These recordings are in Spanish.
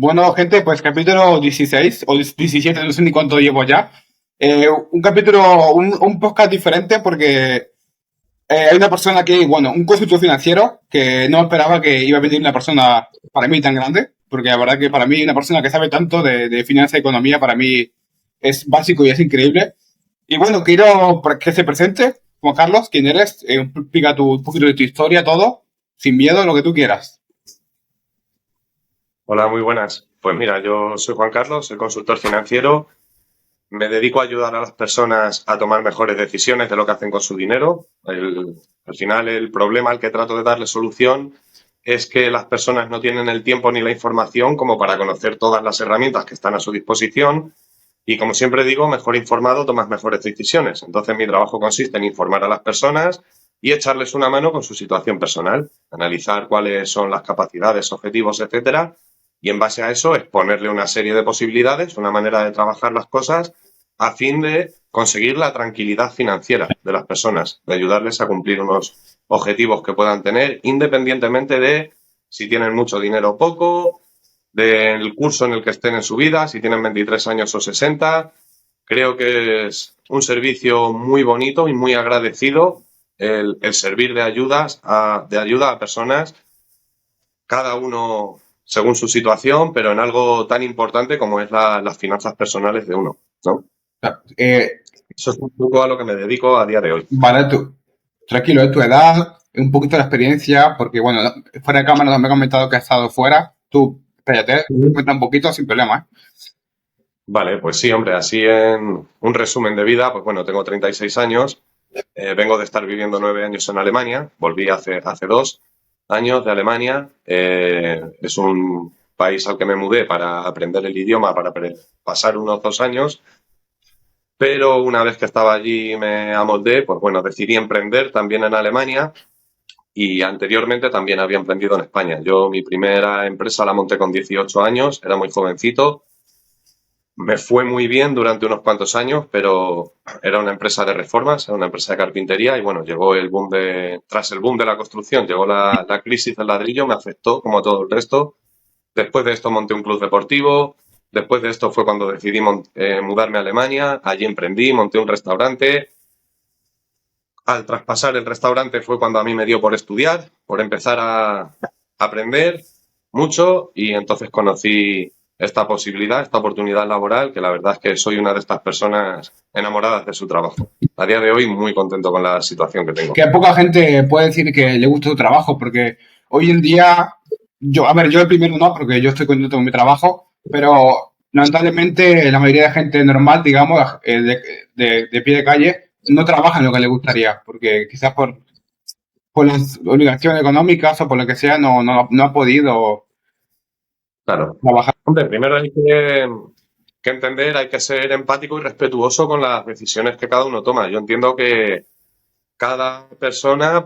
Bueno, gente, pues capítulo 16 o 17, no sé ni cuánto llevo ya. Un capítulo, un podcast diferente porque hay una persona que, bueno, un consultor financiero que no esperaba que iba a venir una persona para mí tan grande, porque la verdad que para mí una persona que sabe tanto de finanzas y economía para mí es básico y es increíble. Y bueno, quiero que se presente, Juan Carlos, quién eres, explica un poquito de tu historia, todo, sin miedo, lo que tú quieras. Hola, muy buenas. Pues mira, yo soy Juan Carlos, soy consultor financiero. Me dedico a ayudar a las personas a tomar mejores decisiones de lo que hacen con su dinero. Al final, el problema al que trato de darle solución es que las personas no tienen el tiempo ni la información como para conocer todas las herramientas que están a su disposición. Y como siempre digo, mejor informado tomas mejores decisiones. Entonces, mi trabajo consiste en informar a las personas y echarles una mano con su situación personal, analizar cuáles son las capacidades, objetivos, etcétera, y en base a eso exponerle una serie de posibilidades, una manera de trabajar las cosas a fin de conseguir la tranquilidad financiera de las personas, de ayudarles a cumplir unos objetivos que puedan tener, independientemente de si tienen mucho dinero o poco, del curso en el que estén en su vida, si tienen 23 años o 60. Creo que es un servicio muy bonito y muy agradecido el servir de ayuda a personas, cada uno según su situación, pero en algo tan importante como es las finanzas personales de uno, ¿no? Eh, Eso es un poco a lo que me dedico a día de hoy. Vale, tranquilo, es tu edad, un poquito de experiencia, porque bueno, fuera de cámara no me han comentado que has estado fuera. Tú, espérate, cuenta un poquito sin problema, ¿eh? Vale, pues sí, hombre, así en un resumen de vida, pues bueno, tengo 36 años, vengo de estar viviendo 9 años en Alemania, volví hace 2 años de Alemania, es un país al que me mudé para aprender el idioma, para pasar unos 2 años, pero una vez que estaba allí me amoldé, pues bueno, decidí emprender también en Alemania y anteriormente también había emprendido en España. Yo mi primera empresa la monté con 18 años, era muy jovencito. Me fue muy bien durante unos cuantos años, pero era una empresa de reformas, era una empresa de carpintería y bueno, llegó tras el boom de la construcción, llegó la crisis del ladrillo, me afectó como a todo el resto. Después de esto monté un club deportivo, después de esto fue cuando decidí mudarme a Alemania, allí emprendí, monté un restaurante. Al traspasar el restaurante fue cuando a mí me dio por estudiar, por empezar a aprender mucho y entonces conocí esta posibilidad, esta oportunidad laboral, que la verdad es que soy una de estas personas enamoradas de su trabajo. A día de hoy muy contento con la situación que tengo. Que poca gente puede decir que le gusta tu trabajo, porque hoy en día, yo, a ver, yo el primero no, porque yo estoy contento con mi trabajo, pero lamentablemente la mayoría de gente normal, digamos, de pie de calle, no trabaja en lo que le gustaría, porque quizás por las obligaciones económicas o por lo que sea, no ha podido Claro. trabajar. Hombre, primero hay que entender, hay que ser empático y respetuoso con las decisiones que cada uno toma. Yo entiendo que cada persona,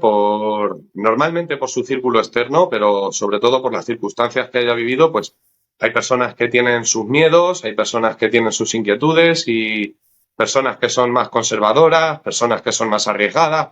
normalmente por su círculo externo, pero sobre todo por las circunstancias que haya vivido, pues hay personas que tienen sus miedos, hay personas que tienen sus inquietudes y personas que son más conservadoras, personas que son más arriesgadas,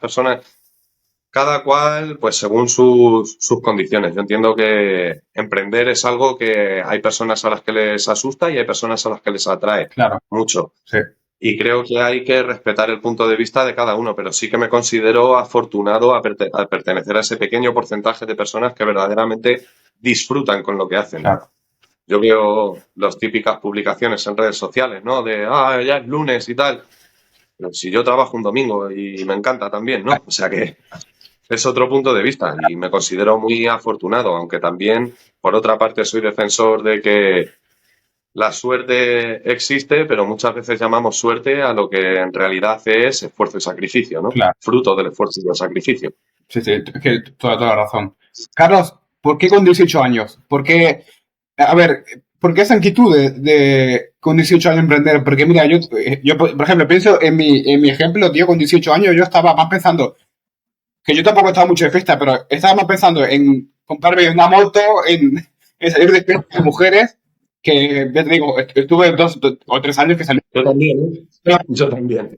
cada cual, pues según sus condiciones. Yo entiendo que emprender es algo que hay personas a las que les asusta y hay personas a las que les atrae Claro, mucho. sí. Y creo que hay que respetar el punto de vista de cada uno, pero sí que me considero afortunado a pertenecer a ese pequeño porcentaje de personas que verdaderamente disfrutan con lo que hacen. Claro. Yo veo las típicas publicaciones en redes sociales, ¿no? De, ya es lunes y tal. Pero si yo trabajo un domingo y me encanta también, ¿no? O sea que es otro punto de vista y me considero muy afortunado, aunque también, por otra parte, soy defensor de que la suerte existe, pero muchas veces llamamos suerte a lo que en realidad es esfuerzo y sacrificio, ¿no? Claro. Fruto del esfuerzo y del sacrificio. Sí, sí, es que toda la razón. Carlos, ¿por qué con 18 años? ¿Por qué, a ver, por qué esa inquietud con 18 años emprender? Porque mira, yo por ejemplo, pienso en mi ejemplo, tío, con 18 años yo estaba más pensando, que yo tampoco estaba mucho de fiesta, pero estaba más pensando en comprarme una moto, en salir de fiesta con mujeres, que, ya te digo, estuve 2 o 3 años que salí. Yo también, ¿eh? Yo también.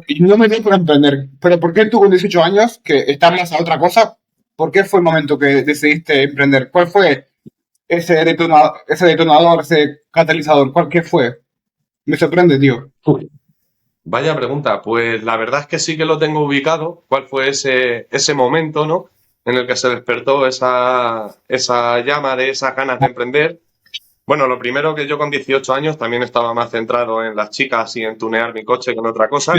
Y no me dio por emprender. Pero ¿por qué tú con 18 años, que estás más a otra cosa, por qué fue el momento que decidiste emprender? ¿Cuál fue ese detonador, ese catalizador? ¿Cuál que fue? Me sorprende, tío. Uy, vaya pregunta. Pues la verdad es que sí que lo tengo ubicado. ¿Cuál fue ese momento, ¿no? En el que se despertó esa llama de esas ganas de emprender. Bueno, lo primero que yo con 18 años también estaba más centrado en las chicas y en tunear mi coche que en otra cosa.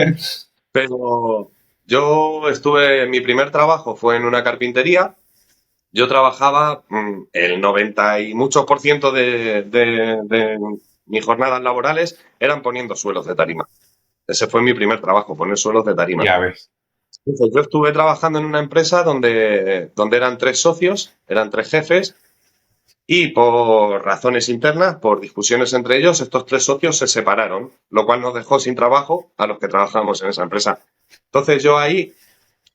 Pero yo mi primer trabajo fue en una carpintería. Yo trabajaba el 90 y muchos por ciento de mis jornadas laborales eran poniendo suelos de tarima. Ese fue mi primer trabajo, poner suelos de tarima. Ya ves. Entonces, yo estuve trabajando en una empresa donde eran 3 socios, eran 3 jefes, y por razones internas, por discusiones entre ellos, estos 3 socios se separaron, lo cual nos dejó sin trabajo a los que trabajábamos en esa empresa. Entonces yo ahí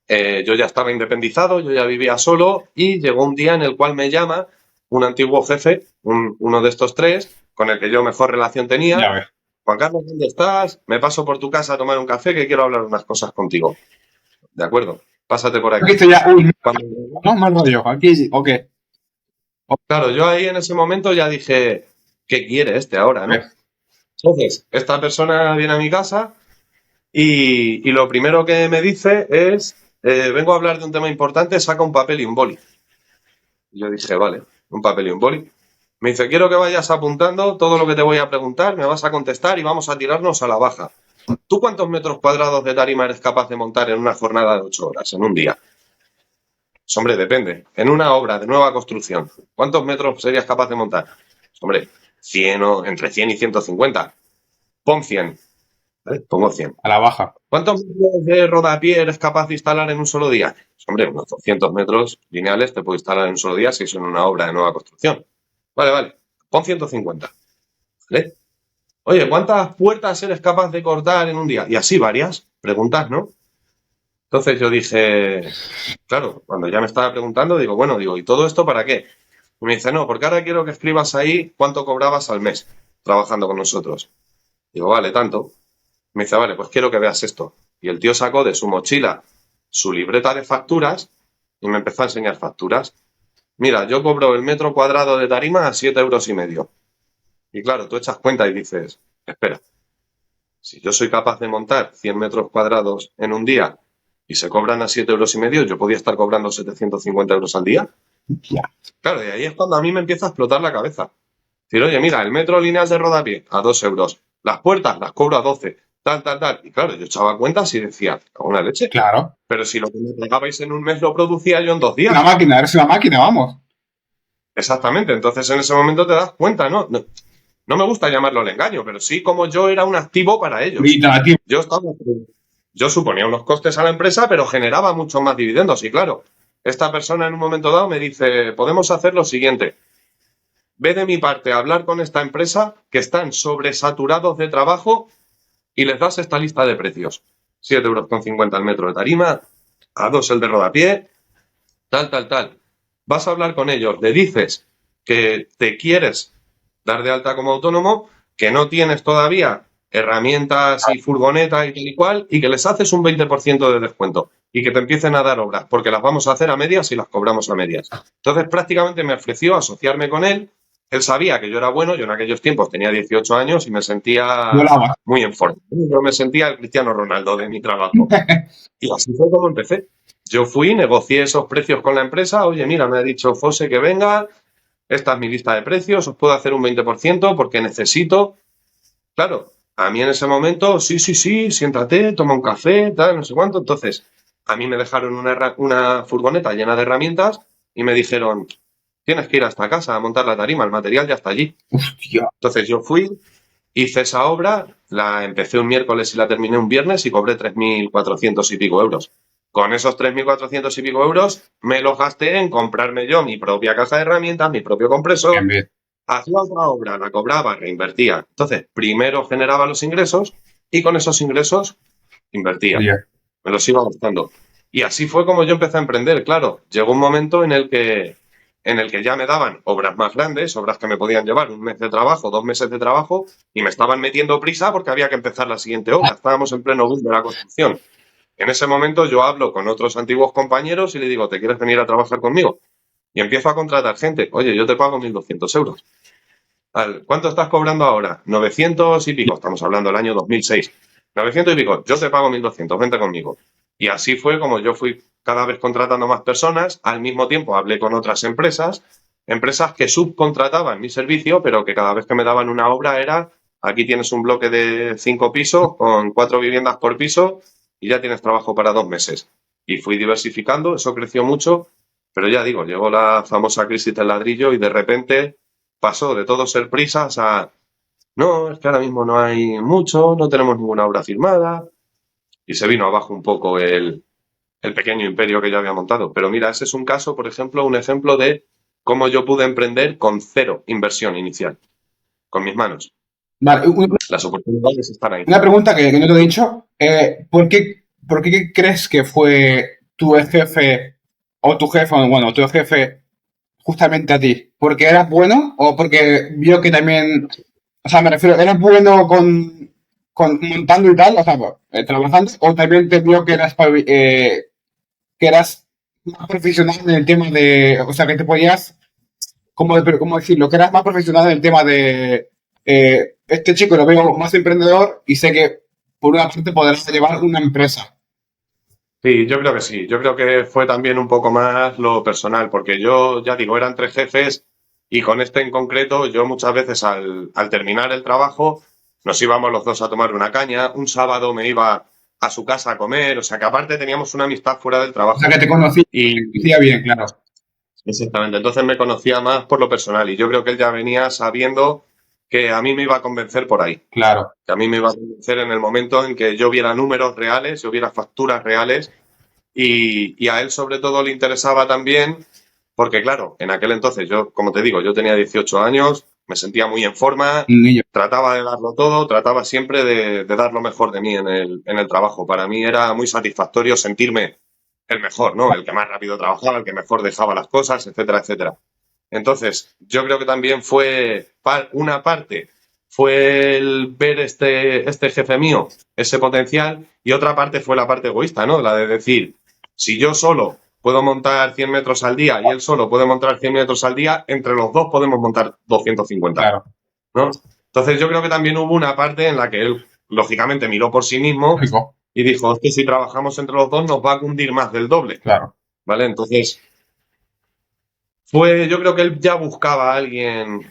yo ya estaba independizado, yo ya vivía solo y llegó un día en el cual me llama un antiguo jefe, uno de estos 3, con el que yo mejor relación Ya tenía. ves. Juan Carlos, ¿dónde estás? Me paso por tu casa a tomar un café que quiero hablar unas cosas contigo. De acuerdo, pásate por Aquí aquí. estoy ya. Uy, Cuando- no, mal rollo. Aquí sí. Ok. claro, yo ahí en ese momento ya dije, ¿qué quiere este ahora, no? Ves. Entonces, esta persona viene a mi casa y lo primero que me dice es, vengo a hablar de un tema importante, saca un papel y un boli. Y yo dije, vale, un papel y un boli. Me dice, quiero que vayas apuntando todo lo que te voy a preguntar, me vas a contestar y vamos a tirarnos a la baja. ¿Tú cuántos metros cuadrados de tarima eres capaz de montar en una jornada de 8 horas, en un día? Pues, hombre, depende. En una obra de nueva construcción, ¿cuántos metros serías capaz de montar? Pues, hombre, 100 o entre 100 y 150. Pon 100. ¿Vale? Pongo 100. A la baja. ¿Cuántos metros de rodapié eres capaz de instalar en un solo día? Pues, hombre, unos 200 metros lineales te puedo instalar en un solo día si es en una obra de nueva construcción. Vale, vale. Pon 150. ¿Vale? Oye, ¿cuántas puertas eres capaz de cortar en un día? Y así varias preguntas, ¿no? Entonces yo dije, claro, cuando ya me estaba preguntando, digo, bueno, digo, ¿y todo esto para qué? Y me dice, no, porque ahora quiero que escribas ahí cuánto cobrabas al mes trabajando con nosotros. Digo, vale, tanto. Me dice, vale, pues quiero que veas esto. Y el tío sacó de su mochila su libreta de facturas y me empezó a enseñar facturas. Mira, yo cobro el metro cuadrado de tarima a 7,5 euros. Y claro, tú echas cuenta y dices, espera, si yo soy capaz de montar 100 metros cuadrados en un día y se cobran a 7,5 euros, yo podía estar cobrando 750 euros al día. Ya. Claro, y ahí es cuando a mí me empieza a explotar la cabeza. Decir, oye, mira, el metro lineal de rodapié a 2 euros. Las puertas las cobro a 12. Tal, tal, tal. Y claro, yo echaba cuentas y decía, cago en la leche. Claro. Pero si lo que me pagabais en un mes lo producía yo en 2 días. Una máquina, eres una máquina, vamos. Exactamente. Entonces en ese momento te das cuenta, ¿no? No, no me gusta llamarlo el engaño, pero sí como yo era un activo para ellos. Alternativo. Yo estaba, yo suponía unos costes a la empresa, pero generaba muchos más dividendos. Y claro, esta persona en un momento dado me dice, podemos hacer lo siguiente. Ve de mi parte a hablar con esta empresa que están sobresaturados de trabajo y les das esta lista de precios. 7,50 € el metro de tarima, a 2 el de rodapié, tal, tal, tal. Vas a hablar con ellos, le dices que te quieres dar de alta como autónomo, que no tienes todavía herramientas y furgoneta y tal y cual, y que les haces un 20% de descuento y que te empiecen a dar obras, porque las vamos a hacer a medias y las cobramos a medias. Entonces prácticamente me ofreció asociarme con él. Él sabía que yo era bueno, yo en aquellos tiempos tenía 18 años y me sentía Volaba. muy en forma. Yo me sentía el Cristiano Ronaldo de mi trabajo. Y así fue como empecé. Yo fui, negocié esos precios con la empresa. Oye, mira, me ha dicho José que venga, esta es mi lista de precios, os puedo hacer un 20% porque necesito. Claro, a mí en ese momento, sí, sí, sí, siéntate, toma un café, tal, no sé cuánto. Entonces, a mí me dejaron una furgoneta llena de herramientas y me dijeron, tienes que ir hasta casa a montar la tarima, el material ya está allí. Hostia. Entonces yo fui, hice esa obra, la empecé un miércoles y la terminé un viernes y cobré 3.400 y pico euros. Con esos 3.400 y pico euros me los gasté en comprarme yo mi propia caja de herramientas, mi propio compresor, hacía otra obra, la cobraba, reinvertía. Entonces, primero generaba los ingresos y con esos ingresos invertía. Oye, Me los iba gastando. Y así fue como yo empecé a emprender. Claro, llegó un momento en el que ya me daban obras más grandes, obras que me podían llevar un mes de trabajo, 2 meses de trabajo, y me estaban metiendo prisa porque había que empezar la siguiente obra. Estábamos en pleno boom de la construcción. En ese momento yo hablo con otros antiguos compañeros y le digo, ¿te quieres venir a trabajar conmigo? Y empiezo a contratar gente. Oye, yo te pago 1.200 euros. ¿Cuánto estás cobrando ahora? 900 y pico. Estamos hablando del año 2006. 900 y pico. Yo te pago 1.200. Vente conmigo. Y así fue como yo fui cada vez contratando más personas. Al mismo tiempo hablé con otras empresas, empresas que subcontrataban mi servicio, pero que cada vez que me daban una obra era, aquí tienes un bloque de 5 pisos con 4 viviendas por piso y ya tienes trabajo para 2 meses. Y fui diversificando, eso creció mucho, pero ya digo, llegó la famosa crisis del ladrillo y de repente pasó de todo ser prisas a, no, es que ahora mismo no hay mucho, no tenemos ninguna obra firmada, y se vino abajo un poco el pequeño imperio que yo había montado. Pero mira, ese es un caso, por ejemplo, un ejemplo de cómo yo pude emprender con cero inversión inicial, con mis manos. Vale, Las oportunidades están ahí. una pregunta que no te he dicho. ¿Por qué crees que fue tu jefe o tu jefe, bueno, tu jefe justamente a ti? ¿Porque eras bueno o porque vio que también, o sea, me refiero, eras bueno con montando y tal, o sea, trabajando, o también te vio que eras más profesional en el tema de, o sea, que te podías, ¿cómo decirlo? Que eras más profesional en el tema de, este chico lo veo más emprendedor y sé que por una parte podrás llevar una empresa. Sí, yo creo que sí. Yo creo que fue también un poco más lo personal, porque yo, ya digo, eran 3 jefes y con este en concreto, yo muchas veces al terminar el trabajo nos íbamos los dos a tomar una caña. Un sábado me iba a su casa a comer, o sea que aparte teníamos una amistad fuera del O sea, trabajo. que te conocí, te Y conocía bien, claro. exactamente, entonces me conocía más por lo personal y yo creo que él ya venía sabiendo que a mí me iba a convencer por ahí, Claro. que a mí me iba a convencer en el momento en que yo viera números reales, yo viera facturas reales y a él sobre todo le interesaba también, porque claro, en aquel entonces yo, como te digo, yo tenía 18 años, me sentía muy en forma, Un niño. trataba de darlo todo, trataba siempre de dar lo mejor de mí en el trabajo. Para mí era muy satisfactorio sentirme el mejor, ¿no? El que más rápido trabajaba, el que mejor dejaba las cosas, etcétera, etcétera. Entonces, yo creo que también fue una parte, fue el ver este jefe mío, ese potencial, y otra parte fue la parte egoísta, ¿no? La de decir, si yo solo puedo montar 100 metros al día y él solo puede montar 100 metros al día, entre los dos podemos montar 250, Claro. ¿no? Entonces yo creo que también hubo una parte en la que él, lógicamente, miró por sí mismo Lógico. y dijo, es que si trabajamos entre los dos nos va a cundir más del doble, Claro. ¿vale? Entonces, yo creo que él ya buscaba a alguien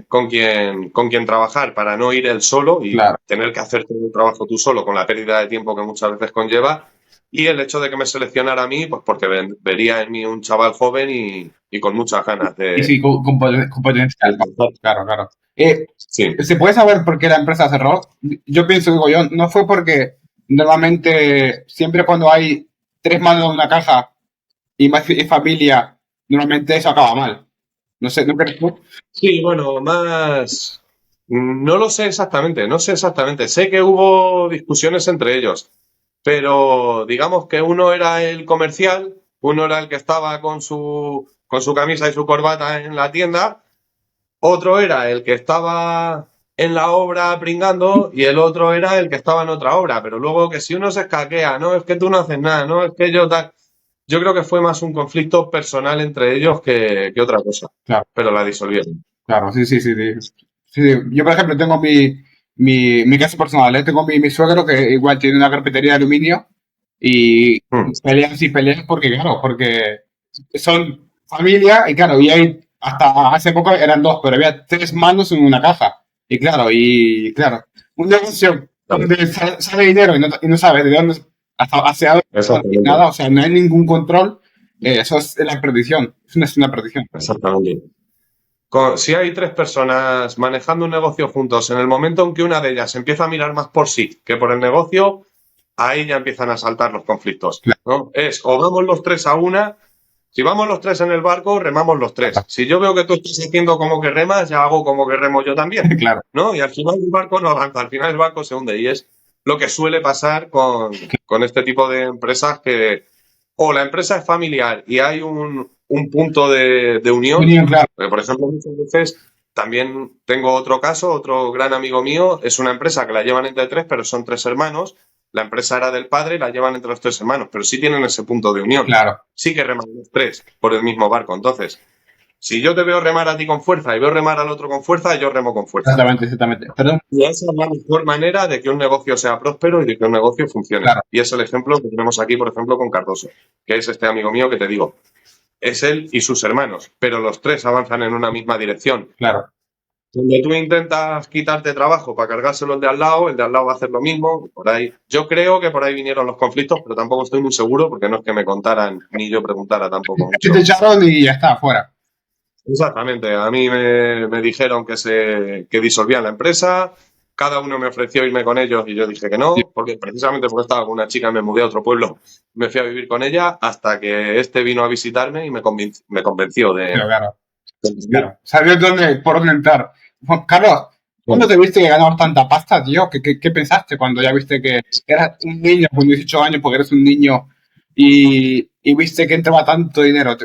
con quien trabajar para no ir él solo y Claro. tener que hacer todo el trabajo tú solo con la pérdida de tiempo que muchas veces conlleva. Y el hecho de que me seleccionara a mí, pues porque vería en mí un chaval joven y con muchas ganas Y de, sí, con potencial. empezar. Claro, claro. Sí. ¿Se puede saber por qué la empresa cerró? Yo pienso, digo yo, no fue porque normalmente siempre cuando hay tres manos en una caja y más familia, normalmente eso acaba mal. No sé, ¿no crees tú? Sí, bueno, más. No lo sé exactamente, no sé exactamente. Sé que hubo discusiones entre ellos, pero digamos que uno era el comercial, uno era el que estaba con su camisa y su corbata en la tienda, otro era el que estaba en la obra pringando y el otro era el que estaba en otra obra. Pero luego que si uno se escaquea, no, es que tú no haces nada, no, es que yo tal. Yo creo que fue más un conflicto personal entre ellos que otra cosa, Claro, pero la disolvieron. claro, sí, sí, sí, sí. Sí, sí. Yo, por ejemplo, tengo mi caso personal, ¿eh? Tengo mi suegro que igual tiene una carpintería de aluminio y Hmm. pelean sí pelean porque, claro, porque son familia y claro, y hay, hasta hace poco eran dos, pero había tres manos en una caja. Y claro, un negocio Claro, donde sale dinero y no sabes de dónde, hasta hacia dónde va ni exactamente, nada, o sea, no hay ningún control, eso es la perdición, es una perdición. exactamente. Si hay 3 personas manejando un negocio juntos, en el momento en que una de ellas empieza a mirar más por sí que por el negocio, ahí ya empiezan a saltar los conflictos, Claro, ¿no? O vamos los tres a una, si vamos los tres en el barco, remamos los tres. Si yo veo que tú estás haciendo como que remas, ya hago como que remo yo también, claro, ¿no? Y al final el barco no avanza, al final el barco se hunde. Y es lo que suele pasar con este tipo de empresas que o la empresa es familiar y hay un punto de unión. claro, Por ejemplo, muchas veces también tengo otro caso, otro gran amigo mío, es una empresa que la llevan entre tres, pero son 3 hermanos la empresa era del padre y la llevan entre los tres hermanos, pero sí tienen ese punto de unión. Claro, Sí que reman los tres por el mismo barco. Entonces, si yo te veo remar a ti con fuerza y veo remar al otro con fuerza, yo remo con fuerza. exactamente, exactamente. Perdón, Y esa es la mejor manera de que un negocio sea próspero y de que un negocio funcione. claro, Y es el ejemplo que tenemos aquí, por ejemplo, con Cardoso, que es este amigo mío que te digo. Es él y sus hermanos, pero los tres avanzan en una misma dirección. claro. Cuando tú intentas quitarte trabajo para cargárselo el de al lado va a hacer lo mismo. Por ahí, yo creo que por ahí vinieron los conflictos, pero tampoco estoy muy seguro porque no es que me contaran ni yo preguntara tampoco Aquí te mucho. echaron y ya está, fuera. Exactamente, a mí me dijeron que disolvían la empresa, cada uno me ofreció irme con ellos y yo dije que no, porque precisamente porque estaba con una chica me mudé a otro pueblo, me fui a vivir con ella hasta que este vino a visitarme y me convenció Pero de... claro, claro. Sabías por dónde entrar. Juan Carlos, ¿cuándo te viste que ganabas tanta pasta, tío? ¿Qué pensaste cuando ya viste que eras un niño con 18 años, porque eres un niño, y viste que entraba tanto dinero?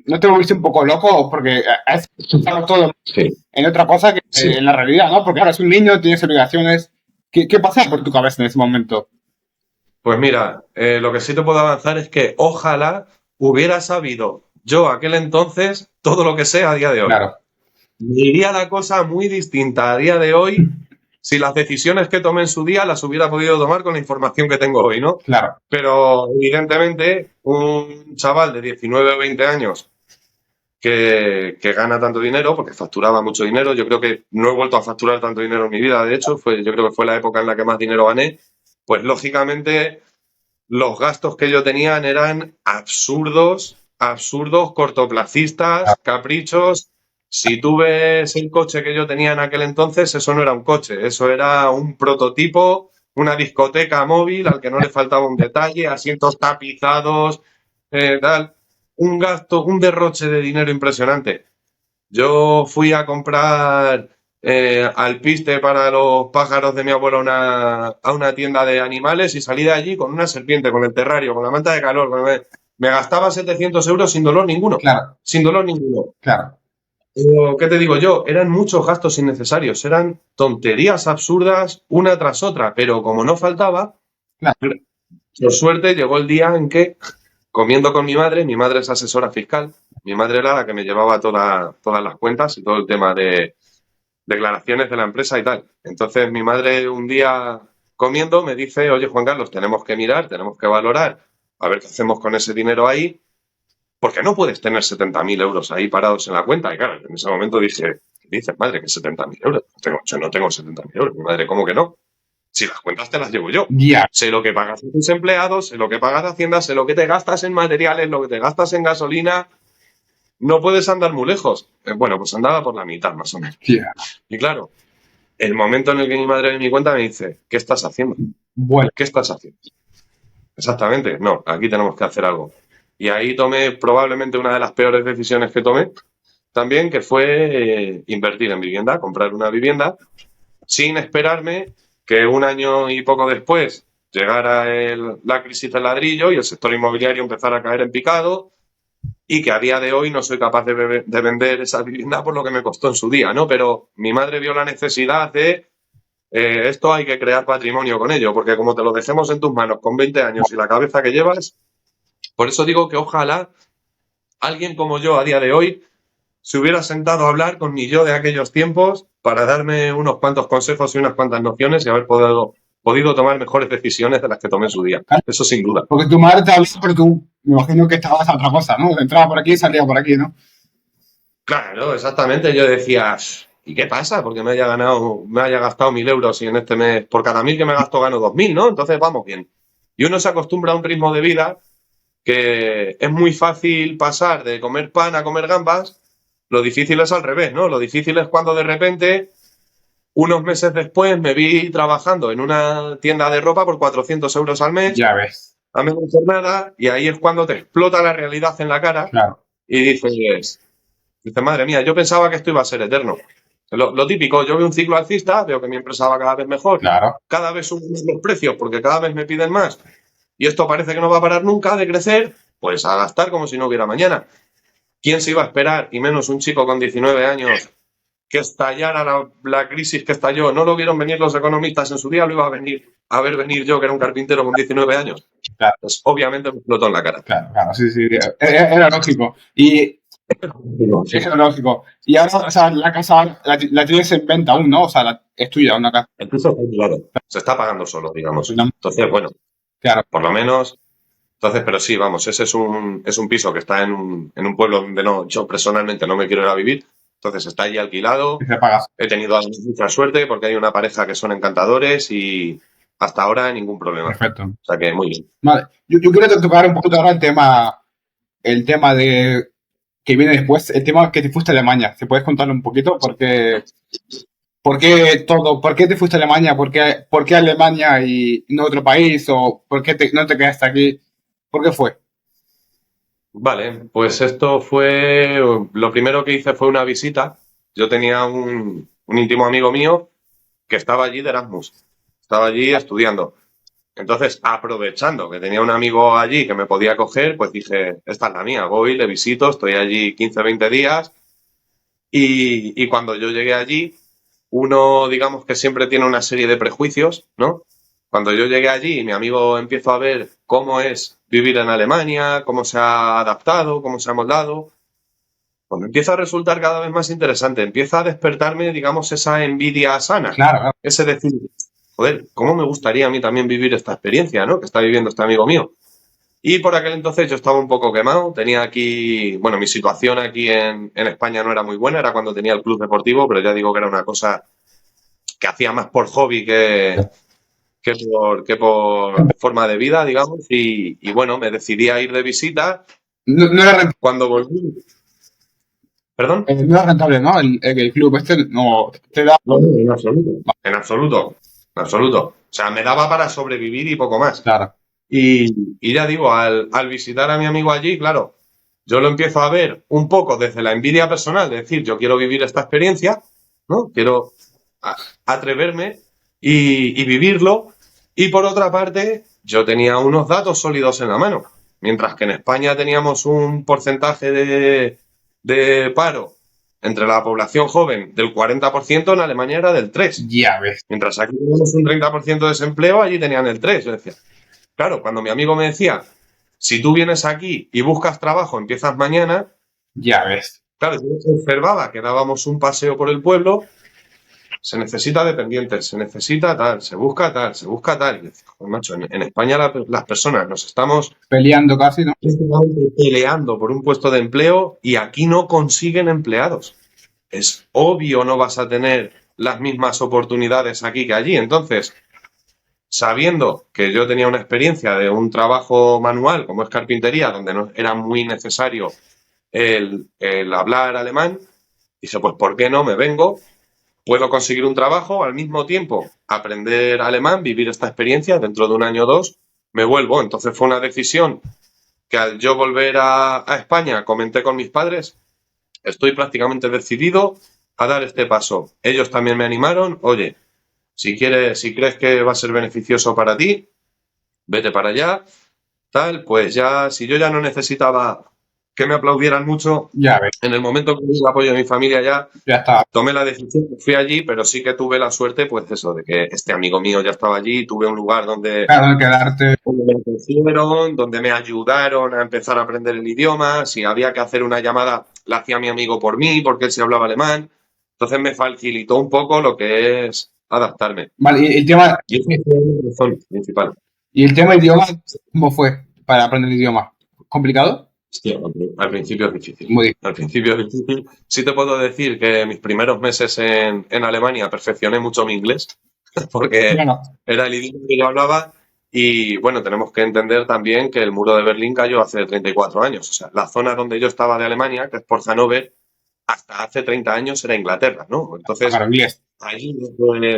¿No te volviste un poco loco? Porque has pensado todo Sí, en otra cosa que sí. en la realidad, ¿no? Porque ahora es un niño, tienes obligaciones. ¿Qué pasa por tu cabeza en ese momento? Pues mira, lo que sí te puedo avanzar es que ojalá hubiera sabido yo aquel entonces todo lo que sé a día de hoy. Claro, Me iría la cosa muy distinta a día de hoy si las decisiones que tomé en su día las hubiera podido tomar con la información que tengo hoy, ¿no? claro, Pero evidentemente un chaval de 19 o 20 años que gana tanto dinero, porque facturaba mucho dinero, yo creo que no he vuelto a facturar tanto dinero en mi vida, de hecho, yo creo que fue la época en la que más dinero gané, pues lógicamente los gastos que yo tenían eran absurdos, absurdos, cortoplacistas, caprichos. Si tú ves el coche que yo tenía en aquel entonces, eso no era un coche, eso era un prototipo, una discoteca móvil al que no le faltaba un detalle, asientos tapizados, tal. Un gasto, un derroche de dinero impresionante. Yo fui a comprar alpiste para los pájaros de mi abuelo a una tienda de animales y salí de allí con una serpiente, con el terrario, con la manta de calor. Me gastaba 700 euros sin dolor ninguno. claro, Sin dolor ninguno. claro. Pero, ¿qué te digo yo? Eran muchos gastos innecesarios, eran tonterías absurdas una tras otra, pero como no faltaba, Claro. por suerte llegó el día en que, comiendo con mi madre es asesora fiscal, mi madre era la que me llevaba todas las cuentas y todo el tema de declaraciones de la empresa y tal. Entonces mi madre un día comiendo me dice, oye Juan Carlos, tenemos que mirar, tenemos que valorar, a ver qué hacemos con ese dinero ahí, porque no puedes tener 70.000 euros ahí parados en la cuenta. Y claro, en ese momento dije, ¿qué dices, madre, que 70.000 euros? Yo no tengo 70.000 euros. Mi madre, ¿cómo que no? Si las cuentas te las llevo yo. Ya, Sé lo que pagas a tus empleados, sé lo que pagas a Hacienda, sé lo que te gastas en materiales, lo que te gastas en gasolina. No puedes andar muy lejos. Bueno, pues andaba por la mitad más o menos. ya. Y claro, el momento en el que mi madre ve mi cuenta me dice, ¿qué estás haciendo? Bueno, ¿Qué estás haciendo? Exactamente, no, aquí tenemos que hacer algo. Y ahí tomé probablemente una de las peores decisiones que tomé, también, que fue invertir en vivienda, comprar una vivienda, sin esperarme que un año y poco después llegara la crisis del ladrillo y el sector inmobiliario empezara a caer en picado y que a día de hoy no soy capaz de vender esa vivienda por lo que me costó en su día, ¿no? Pero mi madre vio la necesidad de esto hay que crear patrimonio con ello, porque como te lo dejemos en tus manos con 20 años y la cabeza que llevas, por eso digo que ojalá alguien como yo a día de hoy se hubiera sentado a hablar con mi yo de aquellos tiempos para darme unos cuantos consejos y unas cuantas nociones y haber podido tomar mejores decisiones de las que tomé en su día. claro, Eso sin duda. porque tu madre te avisó, pero tú me imagino que estabas a otra cosa, ¿no? Entraba por aquí y salía por aquí, ¿no? Claro, exactamente. Yo decía, ¿y qué pasa? Porque me haya gastado 1.000 euros y en este mes, por cada 1.000 que me gasto gano 2.000, ¿no? Entonces vamos bien. Y uno se acostumbra a un ritmo de vida que es muy fácil pasar de comer pan a comer gambas. Lo difícil es al revés, ¿no? Lo difícil es cuando de repente, unos meses después, me vi trabajando en una tienda de ropa por 400 euros al mes, Ya ves, a media jornada, y ahí es cuando te explota la realidad en la cara claro, y dices, madre mía, yo pensaba que esto iba a ser eterno. Lo típico, yo veo un ciclo alcista, veo que mi empresa va cada vez mejor, claro. cada vez suben más los precios porque cada vez me piden más y esto parece que no va a parar nunca de crecer, pues a gastar como si no hubiera mañana. ¿Quién se iba a esperar, y menos un chico con 19 años, que estallara la crisis que estalló? No lo vieron venir los economistas en su día, lo iba a venir a ver venir yo, que era un carpintero con 19 años. Claro, Pues obviamente me explotó en la cara. claro, sí, sí. Era lógico. Y Digo, sí. era lógico. Y ahora, o sea, la casa la tienes en venta aún, ¿no? O sea, es tuya, una casa. El piso está alquilado. Se está pagando solo, digamos. Entonces, bueno, Claro, por lo menos. Entonces, pero sí, vamos, ese es un piso que está en un pueblo donde no, yo personalmente no me quiero ir a vivir. Entonces está allí alquilado. y se paga. He tenido mucha suerte porque hay una pareja que son encantadores y hasta ahora ningún problema. Perfecto. O sea que muy bien. Vale. Yo quiero tocar un poquito ahora el tema de que viene después, el tema que te fuiste a Alemania. ¿Se puedes contarlo un poquito? ¿Por qué te fuiste a Alemania? ¿Por qué Alemania y no otro país? ¿O por qué no te quedaste aquí? ¿Por qué fue? Vale, pues esto fue, lo primero que hice fue una visita. Yo tenía un íntimo amigo mío que estaba allí de Erasmus, estaba allí estudiando. Entonces, aprovechando que tenía un amigo allí que me podía coger, pues dije, esta es la mía, voy, le visito, estoy allí 15, 20 días y cuando yo llegué allí, uno, digamos que siempre tiene una serie de prejuicios, ¿no? Cuando yo llegué allí y mi amigo empiezo a ver cómo es vivir en Alemania, cómo se ha adaptado, cómo se ha moldado, pues me empieza a resultar cada vez más interesante, empieza a despertarme, digamos, esa envidia sana, Claro, claro. ese decir, joder, ¿cómo me gustaría a mí también vivir esta experiencia, ¿no? Que está viviendo este amigo mío. Y por aquel entonces yo estaba un poco quemado, tenía aquí, bueno, mi situación aquí en España no era muy buena, era cuando tenía el club deportivo, pero ya digo que era una cosa que hacía más por hobby que por forma de vida, digamos, y bueno, me decidí a ir de visita. No era rentable, Cuando volví, ¿perdón? no era rentable, ¿no? El club este no te da. No, no, en absoluto. En absoluto, en absoluto. O sea, me daba para sobrevivir y poco más. Claro, Y ya digo, al visitar a mi amigo allí, claro, yo lo empiezo a ver un poco desde la envidia personal, de decir, yo quiero vivir esta experiencia, ¿no? Quiero atreverme y vivirlo. Y por otra parte, yo tenía unos datos sólidos en la mano. Mientras que en España teníamos un porcentaje de paro entre la población joven del 40%, en Alemania era del 3%. ya ves, Mientras aquí tenemos un 30% de desempleo, allí tenían el 3%. Yo decía, claro, cuando mi amigo me decía, si tú vienes aquí y buscas trabajo, empiezas mañana, ya ves. claro, yo observaba que dábamos un paseo por el pueblo, se necesita dependientes, se necesita tal, se busca tal, se busca tal. Y decía, "Joder, macho, en España las personas nos estamos Peleando casi, ¿no? peleando por un puesto de empleo y aquí no consiguen empleados. Es obvio no vas a tener las mismas oportunidades aquí que allí. Entonces, sabiendo que yo tenía una experiencia de un trabajo manual como es carpintería, donde no era muy necesario el hablar alemán, dije, pues ¿por qué no me vengo? Puedo conseguir un trabajo, al mismo tiempo aprender alemán, vivir esta experiencia, dentro de un año o dos, me vuelvo. Entonces fue una decisión que al yo volver a España comenté con mis padres, estoy prácticamente decidido a dar este paso. Ellos también me animaron, oye, si quieres, si crees que va a ser beneficioso para ti, vete para allá, tal, pues ya, si yo ya no necesitaba que me aplaudieran mucho, Ya ves, en el momento que tuve el apoyo de mi familia ya, ya está. tomé la decisión, fui allí, pero sí que tuve la suerte, pues eso, de que este amigo mío ya estaba allí, tuve un lugar donde, Claro, quedarte. donde me acogieron, donde me ayudaron a empezar a aprender el idioma, si había que hacer una llamada, la hacía mi amigo por mí, porque él se hablaba alemán, entonces me facilitó un poco lo que es adaptarme. Vale, Y esa fue la razón principal. y el tema idioma, ¿cómo fue para aprender el idioma? ¿Complicado? Hostia, al principio es difícil. Muy Al principio es difícil. Sí te puedo decir que mis primeros meses en Alemania perfeccioné mucho mi inglés, porque bueno, era el idioma que yo hablaba. Y bueno, tenemos que entender también que el muro de Berlín cayó hace 34 años. O sea, la zona donde yo estaba de Alemania, que es por Hannover, hasta hace 30 años era Inglaterra, ¿no? Entonces, claro, inglés. allí,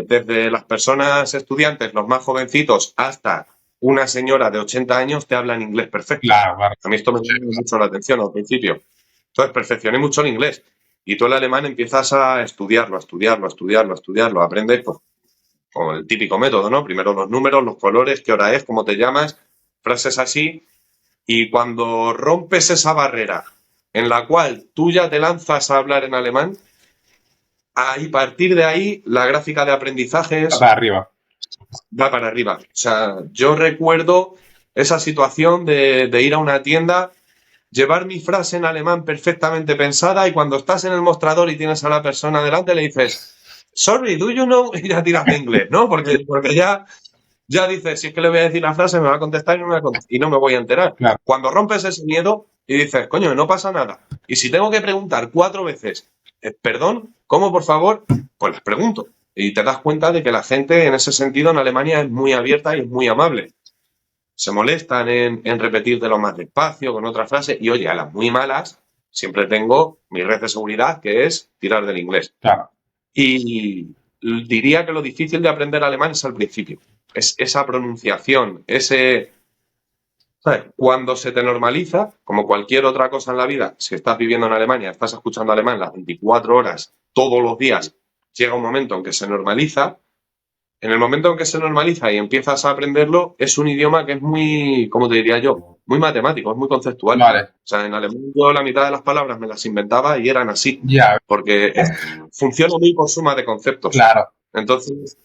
desde las personas estudiantes, los más jovencitos, hasta una señora de 80 años, te hablan inglés perfecto. Claro, claro. A mí esto me llamó mucho la atención al principio. Entonces, perfeccioné mucho el inglés. Y tú el alemán empiezas a estudiarlo, a estudiarlo, a estudiarlo, a estudiarlo. Aprendes, pues, con el típico método, ¿no? Primero los números, los colores, qué hora es, cómo te llamas, frases así. Y cuando rompes esa barrera en la cual tú ya te lanzas a hablar en alemán, a partir de ahí la gráfica de aprendizaje es Para arriba. va para arriba. O sea, yo recuerdo esa situación de ir a una tienda, llevar mi frase en alemán perfectamente pensada y cuando estás en el mostrador y tienes a la persona delante le dices, sorry, do you know? Y ya tiras de inglés, ¿no? Porque ya dices, si es que le voy a decir la frase, me va a contestar y no me voy a enterar. Claro, Cuando rompes ese miedo y dices, coño, no pasa nada. Y si tengo que preguntar 4 veces, perdón, ¿cómo por favor? Pues les pregunto. Y te das cuenta de que la gente en ese sentido en Alemania es muy abierta y es muy amable. Se molestan en repetírtelo más despacio, con otra frase. Y oye, a las muy malas, siempre tengo mi red de seguridad, que es tirar del inglés. claro. Y diría que lo difícil de aprender alemán es al principio. Es esa pronunciación, ¿sabes? Cuando se te normaliza, como cualquier otra cosa en la vida, si estás viviendo en Alemania, estás escuchando alemán las 24 horas, todos los días, llega un momento en que se normaliza. En el momento en que se normaliza y empiezas a aprenderlo, es un idioma que es muy, ¿cómo te diría yo? Muy matemático, es muy conceptual. Vale, O sea, en alemán yo la mitad de las palabras me las inventaba y eran así, ya, porque funciona muy con suma de conceptos. claro, Entonces,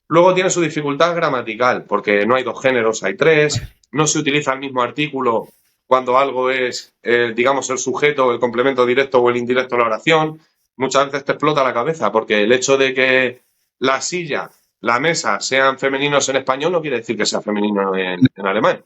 luego tiene su dificultad gramatical, porque no hay dos géneros, hay tres, no se utiliza el mismo artículo cuando algo es, digamos, el sujeto, el complemento directo o el indirecto de la oración. Muchas veces te explota la cabeza, porque el hecho de que la silla, la mesa sean femeninos en español no quiere decir que sea femenino en alemán.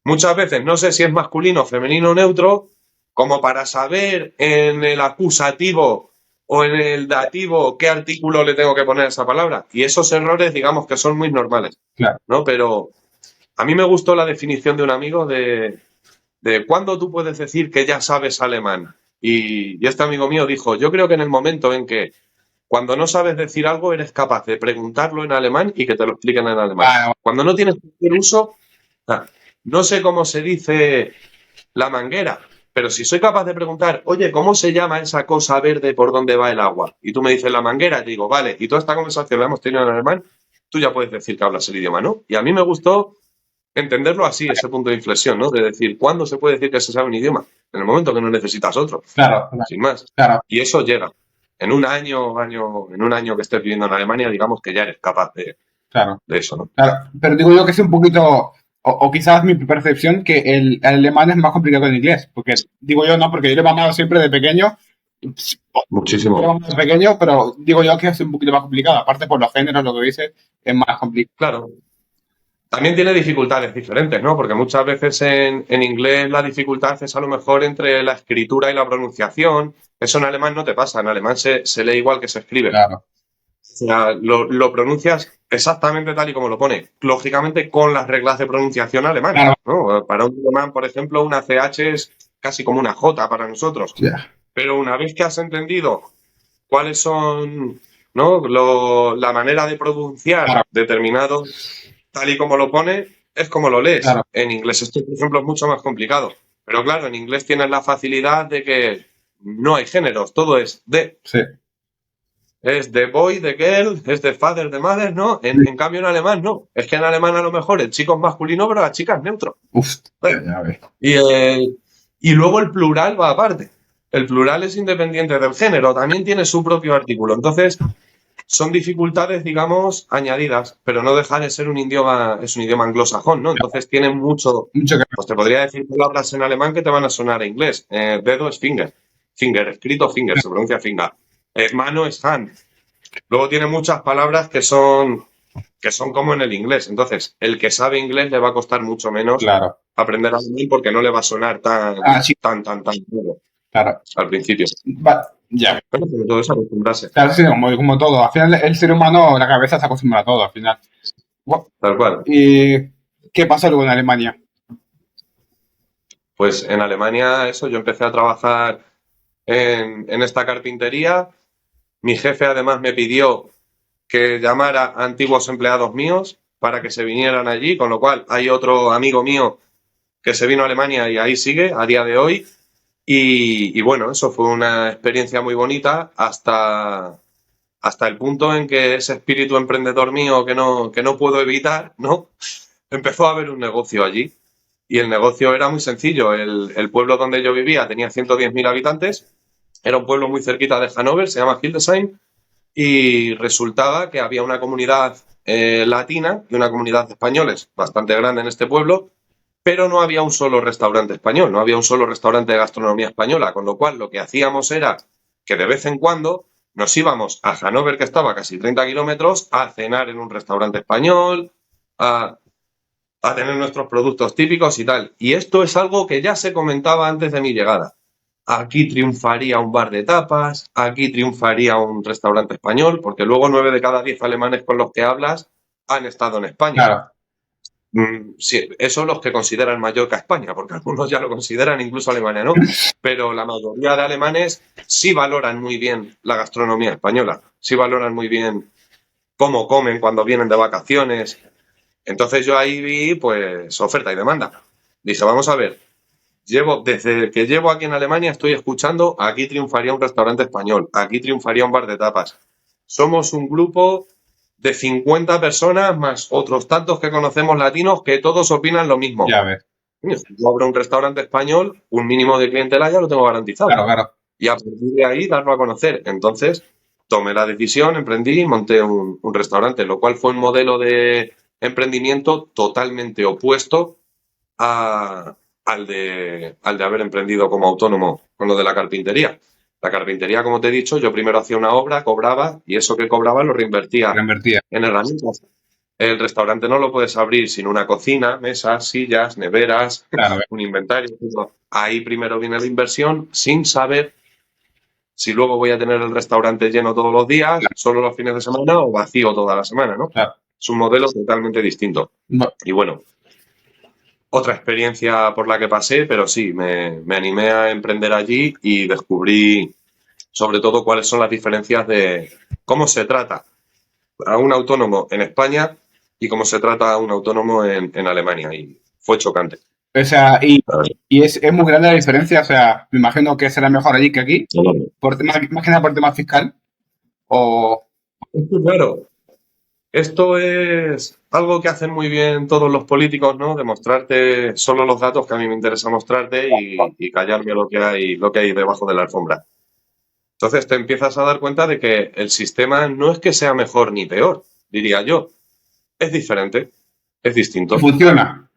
Muchas veces no sé si es masculino, femenino o neutro, como para saber en el acusativo o en el dativo qué artículo le tengo que poner a esa palabra. Y esos errores, digamos que son muy normales, claro. ¿no? Pero a mí me gustó la definición de un amigo de cuándo tú puedes decir que ya sabes alemán. Y este amigo mío dijo, yo creo que en el momento en que cuando no sabes decir algo, eres capaz de preguntarlo en alemán y que te lo expliquen en alemán. Vale, Cuando no tienes cualquier uso, no sé cómo se dice la manguera, pero si soy capaz de preguntar, oye, ¿cómo se llama esa cosa verde por donde va el agua? Y tú me dices la manguera, te digo, vale, y toda esta conversación la hemos tenido en alemán, tú ya puedes decir que hablas el idioma, ¿no? Y a mí me gustó entenderlo así, ese punto de inflexión, ¿no? De decir, ¿cuándo se puede decir que se sabe un idioma? En el momento que no necesitas otro, claro, sin más. claro, Y eso llega. En un año que estés viviendo en Alemania, digamos que ya eres capaz claro. de eso, ¿no? Claro, pero digo yo que es un poquito, o quizás mi percepción, que el alemán es más complicado que el inglés, porque digo yo no, porque yo lo he mamado siempre de pequeño, yo lo he Muchísimo. mamado de pequeño, pero digo yo que es un poquito más complicado, aparte por los géneros, lo que dices, es más complicado. Claro. También tiene dificultades diferentes, ¿no? Porque muchas veces en inglés la dificultad es a lo mejor entre la escritura y la pronunciación. Eso en alemán no te pasa. En alemán se lee igual que se escribe. Claro, O sea, lo pronuncias exactamente tal y como lo pone. Lógicamente con las reglas de pronunciación alemanas, claro, ¿no? Para un alemán, por ejemplo, una CH es casi como una J para nosotros. ya, Pero una vez que has entendido cuáles son, ¿no? La manera de pronunciar claro, determinado tal y como lo pone, es como lo lees. claro, En inglés esto, por ejemplo, es mucho más complicado. Pero claro, en inglés tienes la facilidad de que no hay géneros, todo es de. sí, Es de boy, de girl, es de father, de mother, ¿no? En cambio en alemán no. Es que en alemán a lo mejor el chico es masculino, pero la chica es neutro. uf, ¿Ves? ya ves, Y, y luego el plural va aparte. El plural es independiente del género, también tiene su propio artículo. Entonces, son dificultades, digamos, añadidas, pero no deja de ser un idioma, es un idioma anglosajón, ¿no? Entonces tiene mucho, mucho que pues te podría decir palabras en alemán que te van a sonar a inglés. Dedo es finger, finger, escrito finger, se pronuncia finger. Mano es hand. Luego tiene muchas palabras que son como en el inglés. Entonces, el que sabe inglés le va a costar mucho menos claro, aprender alemán porque no le va a sonar ah, sí, tan duro claro, al principio. ya, Pero sobre todo es acostumbrarse, claro, sí, como todo, al final el ser humano, la cabeza se acostumbra a todo, al final. tal cual. ¿Y qué pasa luego en Alemania? Pues en Alemania, eso, yo empecé a trabajar en esta carpintería. Mi jefe además me pidió que llamara a antiguos empleados míos para que se vinieran allí, con lo cual hay otro amigo mío que se vino a Alemania y ahí sigue a día de hoy. Y bueno, eso fue una experiencia muy bonita hasta el punto en que ese espíritu emprendedor mío que no puedo evitar, ¿no? Empezó a haber un negocio allí. Y el negocio era muy sencillo. El pueblo donde yo vivía tenía 110.000 habitantes. Era un pueblo muy cerquita de Hannover, se llama Hildesheim. y resultaba que había una comunidad latina y una comunidad de españoles bastante grande en este pueblo, pero no había un solo restaurante español, no había un solo restaurante de gastronomía española, con lo cual lo que hacíamos era que de vez en cuando nos íbamos a Hannover, que estaba a casi 30 kilómetros, a cenar en un restaurante español, a, a tener nuestros productos típicos y tal. Y esto es algo que ya se comentaba antes de mi llegada. Aquí triunfaría un bar de tapas, aquí triunfaría un restaurante español, porque luego 9 de cada 10 alemanes con los que hablas han estado en España. Claro, Sí, eso los que consideran Mallorca España, porque algunos ya lo consideran, incluso Alemania no, pero la mayoría de alemanes sí valoran muy bien la gastronomía española, sí valoran muy bien cómo comen cuando vienen de vacaciones. Entonces yo ahí vi pues oferta y demanda. Dice, vamos a ver, desde que llevo aquí en Alemania estoy escuchando, aquí triunfaría un restaurante español, aquí triunfaría un bar de tapas. Somos un grupo de 50 personas más otros tantos que conocemos latinos que todos opinan lo mismo. ya ves. Coño, si yo abro un restaurante español, un mínimo de clientela ya lo tengo garantizado. Claro, claro. Y a partir de ahí darlo a conocer. Entonces tomé la decisión, emprendí y monté un restaurante, lo cual fue un modelo de emprendimiento totalmente opuesto a, al de haber emprendido como autónomo con lo de la carpintería. La carpintería, como te he dicho, yo primero hacía una obra, cobraba y eso que cobraba lo reinvertía Reinvertía. en herramientas. El restaurante no lo puedes abrir sin una cocina, mesas, sillas, neveras, Claro, un inventario. Todo. Ahí primero viene la inversión sin saber si luego voy a tener el restaurante lleno todos los días, solo los fines de semana o vacío toda la semana, ¿no? claro. Es un modelo totalmente distinto. No, Y bueno, otra experiencia por la que pasé, pero sí, me animé a emprender allí y descubrí sobre todo cuáles son las diferencias de cómo se trata a un autónomo en España y cómo se trata a un autónomo en Alemania. Y fue chocante. o sea, y es muy grande la diferencia. O sea, me imagino que será mejor allí que aquí, por más que nada por tema fiscal. O. Claro, esto es algo que hacen muy bien todos los políticos, ¿no? Demostrarte solo los datos que a mí me interesa mostrarte y callarme lo que hay debajo de la alfombra. Entonces te empiezas a dar cuenta de que el sistema no es que sea mejor ni peor, diría yo. Es diferente, es Y distinto funciona.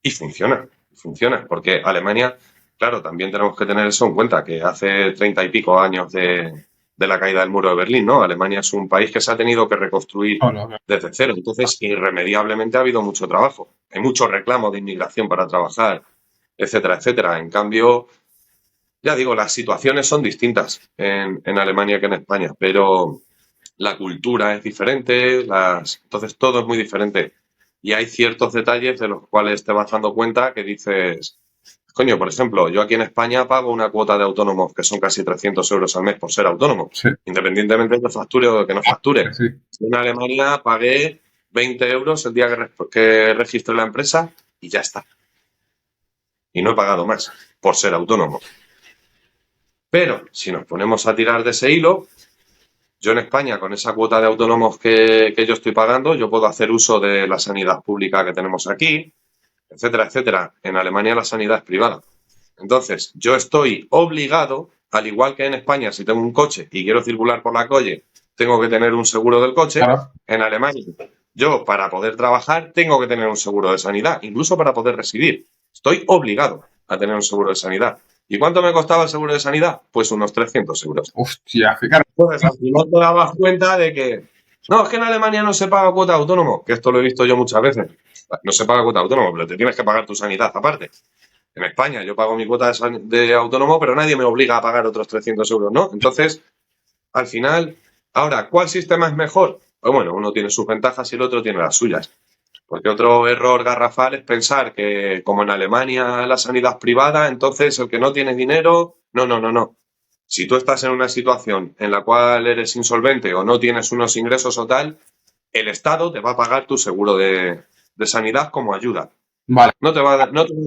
y funciona, porque Alemania, claro, también tenemos que tener eso en cuenta, que hace 30 y pico años de la caída del muro de Berlín, ¿no? Alemania es un país que se ha tenido que reconstruir No, no, no. desde cero, entonces irremediablemente ha habido mucho trabajo, hay mucho reclamo de inmigración para trabajar, etcétera, etcétera. En cambio, ya digo, las situaciones son distintas en Alemania que en España, pero la cultura es diferente, entonces todo es muy diferente. Y hay ciertos detalles de los cuales te vas dando cuenta que dices, coño, por ejemplo, yo aquí en España pago una cuota de autónomos que son casi 300 euros al mes por ser autónomo, Sí, independientemente de que facture o de que no facture. sí. En Alemania pagué 20 euros el día que registré la empresa y ya está. Y no he pagado más por ser autónomo. Pero si nos ponemos a tirar de ese hilo, yo en España, con esa cuota de autónomos que yo estoy pagando, yo puedo hacer uso de la sanidad pública que tenemos aquí, etcétera, etcétera. En Alemania la sanidad es privada. Entonces, yo estoy obligado, al igual que en España, si tengo un coche y quiero circular por la calle, tengo que tener un seguro del coche. Claro. En Alemania, yo para poder trabajar tengo que tener un seguro de sanidad, incluso para poder residir. Estoy obligado a tener un seguro de sanidad. ¿Y cuánto me costaba el seguro de sanidad? Pues unos 300 euros. Hostia, claro. Pues al final te dabas cuenta de que, no, es que en Alemania no se paga cuota de autónomo, que esto lo he visto yo muchas veces. No se paga cuota de autónomo, pero te tienes que pagar tu sanidad aparte. En España yo pago mi cuota de autónomo, pero nadie me obliga a pagar otros 300 euros, ¿no? Entonces, al final, ahora, ¿cuál sistema es mejor? Pues bueno, uno tiene sus ventajas y el otro tiene las suyas. Porque otro error garrafal es pensar que como en Alemania la sanidad es privada, entonces el que no tiene dinero, no, no, no, no. Si tú estás en una situación en la cual eres insolvente o no tienes unos ingresos o tal, el Estado te va a pagar tu seguro de sanidad como ayuda. Vale. No no te van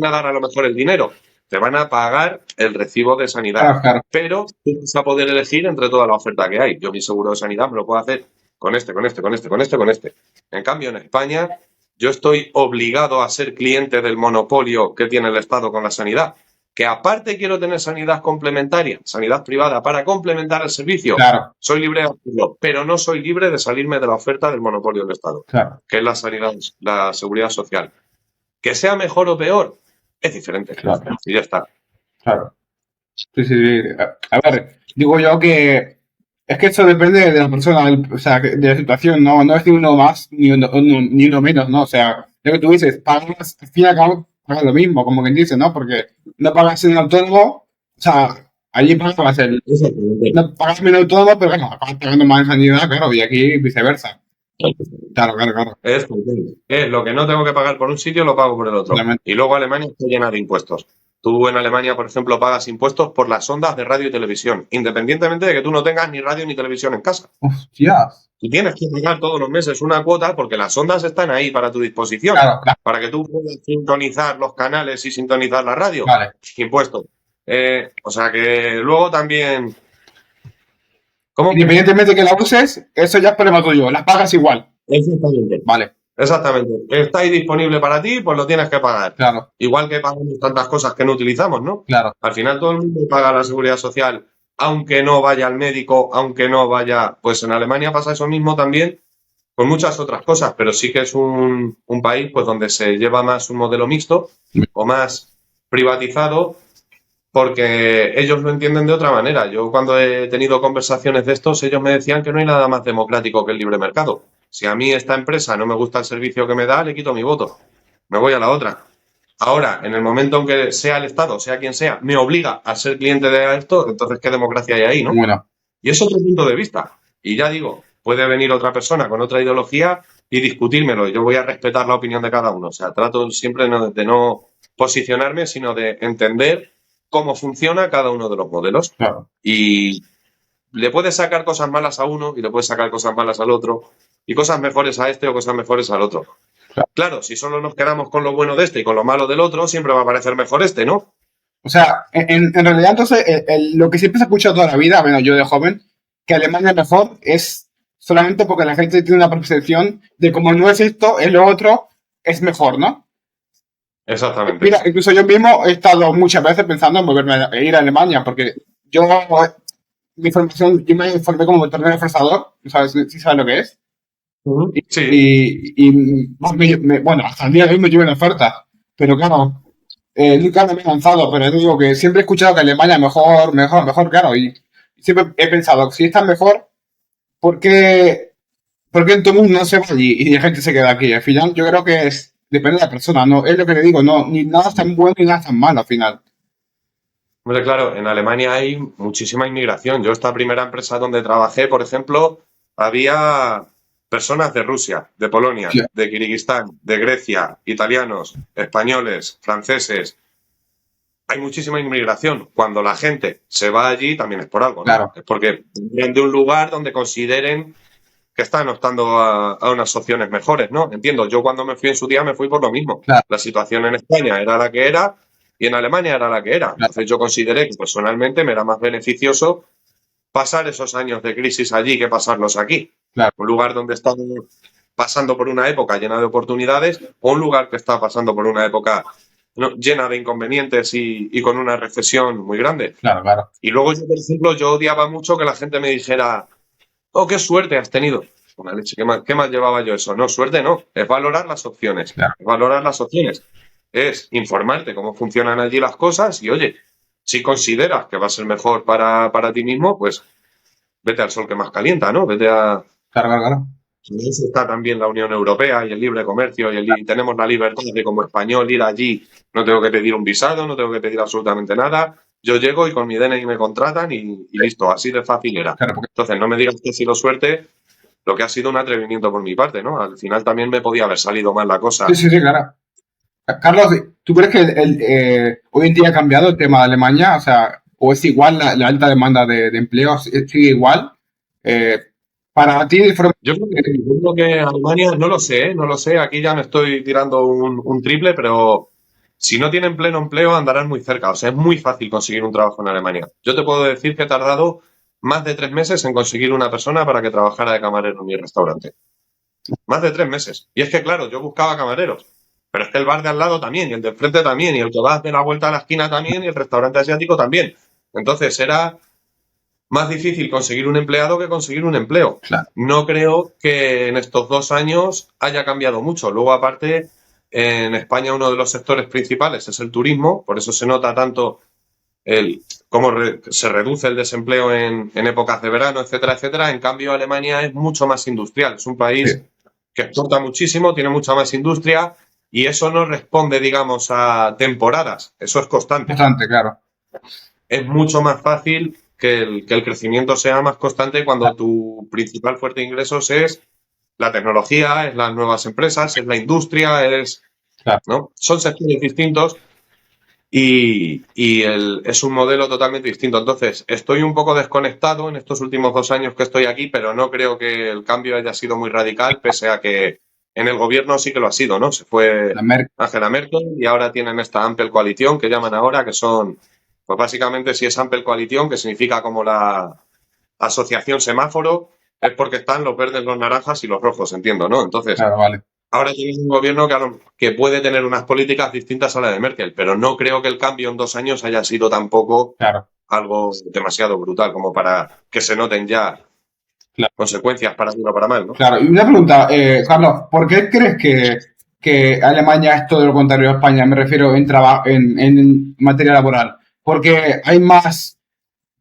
a dar a lo mejor el dinero, te van a pagar el recibo de sanidad. Claro, claro. Pero tú vas a poder elegir entre toda la oferta que hay. Yo mi seguro de sanidad me lo puedo hacer con este, con este, con este, con este, con este. En cambio, en España, yo estoy obligado a ser cliente del monopolio que tiene el Estado con la sanidad, que aparte quiero tener sanidad complementaria, sanidad privada, para complementar el servicio, Claro, soy libre de hacerlo, pero no soy libre de salirme de la oferta del monopolio del Estado, claro, que es la sanidad, la seguridad social. Que sea mejor o peor, es diferente. claro, Y ya está. claro. Sí, sí, sí. A ver, digo yo que es que eso depende de la persona, o sea, de la situación, no, no es ni uno más ni uno menos, ¿no? O sea, lo que tú dices, pagas, al fin y al cabo, pagas lo mismo, como quien dice, ¿no? Porque no pagas en autónomo, o sea, allí pagas Exactamente. no pagas menos autónomo, pero bueno, acabas pagando más en sanidad, claro, y aquí viceversa. Claro, claro, claro. Es lo que no tengo que pagar por un sitio, lo pago por el otro. Totalmente. Y luego Alemania está llena de impuestos. Tú en Alemania, por ejemplo, pagas impuestos por las ondas de radio y televisión, independientemente de que tú no tengas ni radio ni televisión en casa. Hostias. Y tienes que pagar todos los meses una cuota porque las ondas están ahí para tu disposición, Claro, claro, para que tú puedas sintonizar los canales y sintonizar la radio. vale. Impuestos. O sea que luego también. ¿Cómo? Independientemente de que la uses, eso ya es problema tuyo, las pagas igual. Exactamente. Vale, Exactamente. Está ahí disponible para ti, pues lo tienes que pagar. claro, Igual que pagamos tantas cosas que no utilizamos, ¿no? claro. Al final todo el mundo paga la seguridad social, aunque no vaya al médico, aunque no vaya. Pues en Alemania pasa eso mismo también con muchas otras cosas, pero sí que es un país pues donde se lleva más un modelo mixto o más privatizado porque ellos lo entienden de otra manera. Yo cuando he tenido conversaciones de estos, ellos me decían que no hay nada más democrático que el libre mercado. Si a mí esta empresa no me gusta el servicio que me da, le quito mi voto. Me voy a la otra. Ahora, en el momento en que sea el Estado, sea quien sea, me obliga a ser cliente de esto, entonces ¿qué democracia hay ahí, no? Bueno, Y es otro punto de vista. Y ya digo, puede venir otra persona con otra ideología y discutírmelo. Y yo voy a respetar la opinión de cada uno. O sea, trato siempre de no posicionarme, sino de entender cómo funciona cada uno de los modelos. claro. Y le puedes sacar cosas malas a uno y le puedes sacar cosas malas al otro. Y cosas mejores a este o cosas mejores al otro. Claro. Claro, si solo nos quedamos con lo bueno de este y con lo malo del otro, siempre va a parecer mejor este, ¿no? O sea, en realidad, entonces, lo que siempre se ha escuchado toda la vida, bueno, yo de joven, que Alemania es mejor, es solamente porque la gente tiene una percepción de como no es esto, es lo otro, es mejor, ¿no? Exactamente. Mira, incluso yo mismo he estado muchas veces pensando en volverme a ir a Alemania, porque yo, mi formación, yo me formé como tornero reforzador, ¿sabes? ¿Sí sabes lo que es? Sí. Y bueno, hasta el día de hoy me llevo en oferta, pero claro, nunca me he lanzado, pero te digo que siempre he escuchado que Alemania mejor, mejor, mejor, claro, y siempre he pensado, si está mejor, ¿por qué todo el mundo no se va allí y la gente se queda aquí? Al final yo creo que depende de la persona, no, es lo que le digo, no, ni nada es tan bueno ni nada es tan malo al final. Hombre, claro, en Alemania hay muchísima inmigración. Yo esta primera empresa donde trabajé, por ejemplo, había personas de Rusia, de Polonia, Sí, de Kirguistán, de Grecia, italianos, españoles, franceses. Hay muchísima inmigración. Cuando la gente se va allí también es por algo, ¿no? claro, Es porque vienen de un lugar donde consideren que están optando a unas opciones mejores, ¿no? Entiendo, yo cuando me fui en su día me fui por lo mismo. claro, La situación en España era la que era y en Alemania era la que era. claro, Entonces yo consideré que personalmente me era más beneficioso pasar esos años de crisis allí que pasarlos aquí. claro, Un lugar donde estamos pasando por una época llena de oportunidades o un lugar que está pasando por una época llena de inconvenientes y con una recesión muy grande. claro, claro, Y luego yo, por ejemplo, yo odiaba mucho que la gente me dijera, oh, qué suerte has tenido. Una leche, qué mal llevaba yo eso? No, suerte no, es valorar las opciones. claro, Es valorar las opciones. Es informarte cómo funcionan allí las cosas y, oye, si consideras que va a ser mejor para ti mismo, pues vete al sol que más calienta, ¿no? Vete a. claro, claro, claro. En eso está también la Unión Europea y el libre comercio y tenemos la libertad de como español ir allí. No tengo que pedir un visado, no tengo que pedir absolutamente nada. Yo llego y con mi DNI me contratan y listo, así de fácil era. Claro, porque Entonces, no me digas que ha sido suerte, lo que ha sido un atrevimiento por mi parte, ¿no? Al final también me podía haber salido mal la sí, cosa. sí, sí, claro. Carlos, ¿tú crees que hoy en día ha cambiado el tema de Alemania? O sea, ¿o es igual la alta demanda de empleo? ¿Sigue igual? Eh, para ti, Yo creo que sí, yo creo que Alemania, no lo sé, ¿eh? No lo sé, aquí ya me estoy tirando un triple, pero si no tienen pleno empleo andarán muy cerca. O sea, es muy fácil conseguir un trabajo en Alemania. Yo te puedo decir que he tardado más de 3 meses en conseguir una persona para que trabajara de camarero en mi restaurante. Más de 3 meses. Y es que, claro, yo buscaba camareros. Pero es que el bar de al lado también, y el de enfrente también, y el que va a hacer la vuelta a la esquina también, y el restaurante asiático también. Entonces era más difícil conseguir un empleado que conseguir un empleo. Claro. No creo que en estos 2 años haya cambiado mucho. Luego, aparte, en España uno de los sectores principales es el turismo, por eso se nota tanto cómo se reduce el desempleo en épocas de verano, etcétera, etcétera. En cambio, Alemania es mucho más industrial. Es un país Sí, que exporta muchísimo, tiene mucha más industria y eso no responde, digamos, a temporadas. Eso es constante. bastante, claro. Es mucho más fácil que el crecimiento sea más constante cuando tu principal fuente de ingresos es la tecnología, es las nuevas empresas, es la industria, Claro. ¿no? Son sectores distintos y es un modelo totalmente distinto. Entonces, estoy un poco desconectado en estos últimos 2 años que estoy aquí, pero no creo que el cambio haya sido muy radical, pese a que en el gobierno sí que lo ha sido, ¿no? Se fue La Mer- Angela Merkel y ahora tienen esta Ampel Coalición que llaman ahora, que son, pues básicamente si es Ampel Coalición, que significa como la asociación semáforo, es porque están los verdes, los naranjas y los rojos, entiendo, ¿no? Entonces, claro, vale. ahora tienes un gobierno que puede tener unas políticas distintas a la de Merkel, pero no creo que el cambio en 2 años haya sido tampoco Claro, algo demasiado brutal como para que se noten ya claro. consecuencias para bien o para mal, ¿no? Claro, y una pregunta, Carlos, ¿por qué crees que Alemania es todo lo contrario a España? Me refiero en trabajo, en materia laboral. Porque hay más,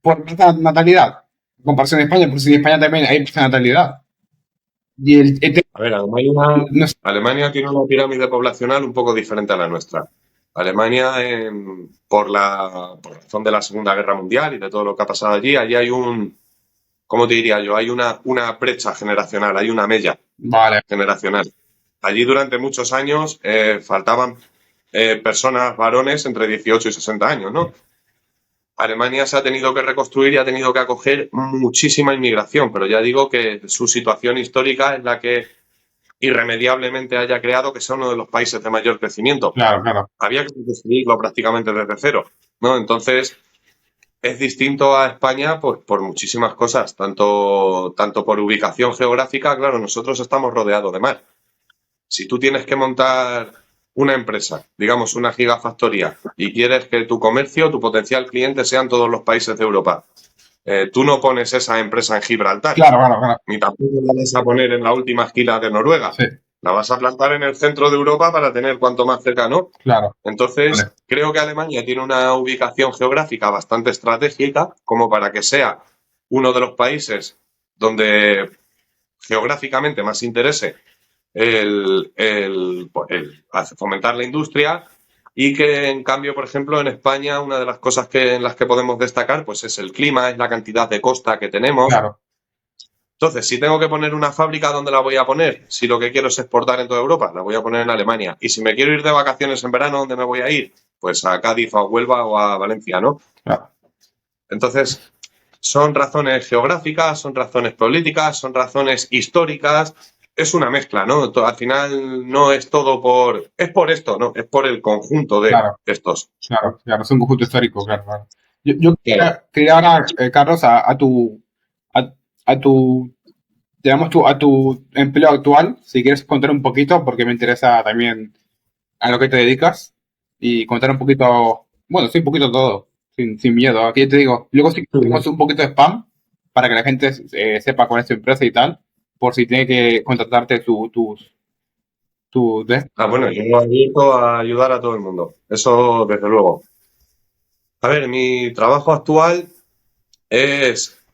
por más natalidad, en comparación a España, porque si en España también hay mucha natalidad. Y A ver, Alemania, no sé, Alemania tiene una pirámide poblacional un poco diferente a la nuestra. Alemania, por razón de la Segunda Guerra Mundial y de todo lo que ha pasado allí hay ¿cómo te diría yo? Hay una brecha generacional, hay una mella vale, generacional. Allí durante muchos años faltaban personas, varones, entre 18 y 60 años, ¿no? Alemania se ha tenido que reconstruir y ha tenido que acoger muchísima inmigración, pero ya digo que su situación histórica es la que irremediablemente haya creado que sea uno de los países de mayor crecimiento. claro, claro, Había que construirlo prácticamente desde cero, ¿no? Entonces, es distinto a España pues, por muchísimas cosas, tanto por ubicación geográfica, claro, nosotros estamos rodeados de mar. Si tú tienes que montar una empresa, digamos una gigafactoría, y quieres que tu comercio, tu potencial cliente sean todos los países de Europa, tú no pones esa empresa en Gibraltar, claro, claro, claro, ni tampoco la vas a poner en la última esquina de Noruega. sí, La vas a plantar en el centro de Europa para tener cuanto más cercano. claro, Entonces, vale, creo que Alemania tiene una ubicación geográfica bastante estratégica como para que sea uno de los países donde geográficamente más interese el fomentar la industria y que en cambio, por ejemplo, en España una de las cosas en las que podemos destacar pues es el clima, es la cantidad de costa que tenemos. claro, Entonces, si tengo que poner una fábrica, ¿dónde la voy a poner? Si lo que quiero es exportar en toda Europa, la voy a poner en Alemania. Y si me quiero ir de vacaciones en verano, ¿dónde me voy a ir? Pues a Cádiz o a Huelva o a Valencia, ¿no? claro. Entonces, son razones geográficas, son razones políticas, son razones históricas. Es una mezcla, ¿no? Al final no es todo es por esto, ¿no? Es por el conjunto de Claro. estos. Claro, claro, es un conjunto histórico, claro, claro. Yo Claro. quería ahora, Carlos, a, a tu, digamos, a tu empleo actual, si quieres contar un poquito, porque me interesa también a lo que te dedicas, y contar un poquito, bueno, sí, un poquito todo, sin miedo. Aquí te digo, luego sí hacemos un poquito de spam, para que la gente sepa cuál es tu empresa y tal, por si tiene que contratarte Bueno, yo abierto a ayudar a todo el mundo. Eso, desde luego. A ver, mi trabajo actual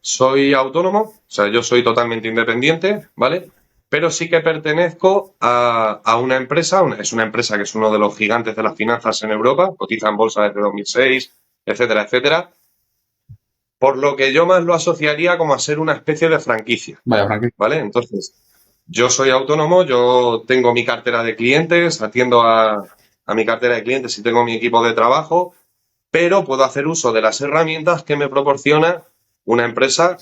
soy autónomo, o sea, yo soy totalmente independiente, ¿vale? Pero sí que pertenezco a una empresa, es una empresa que es uno de los gigantes de las finanzas en Europa, cotiza en bolsa desde 2006, etcétera, etcétera, por lo que yo más lo asociaría como a ser una especie de franquicia, Vaya, Frankie. ¿vale? Entonces, yo soy autónomo, yo tengo mi cartera de clientes, atiendo a mi cartera de clientes y tengo mi equipo de trabajo, pero puedo hacer uso de las herramientas que me proporciona una empresa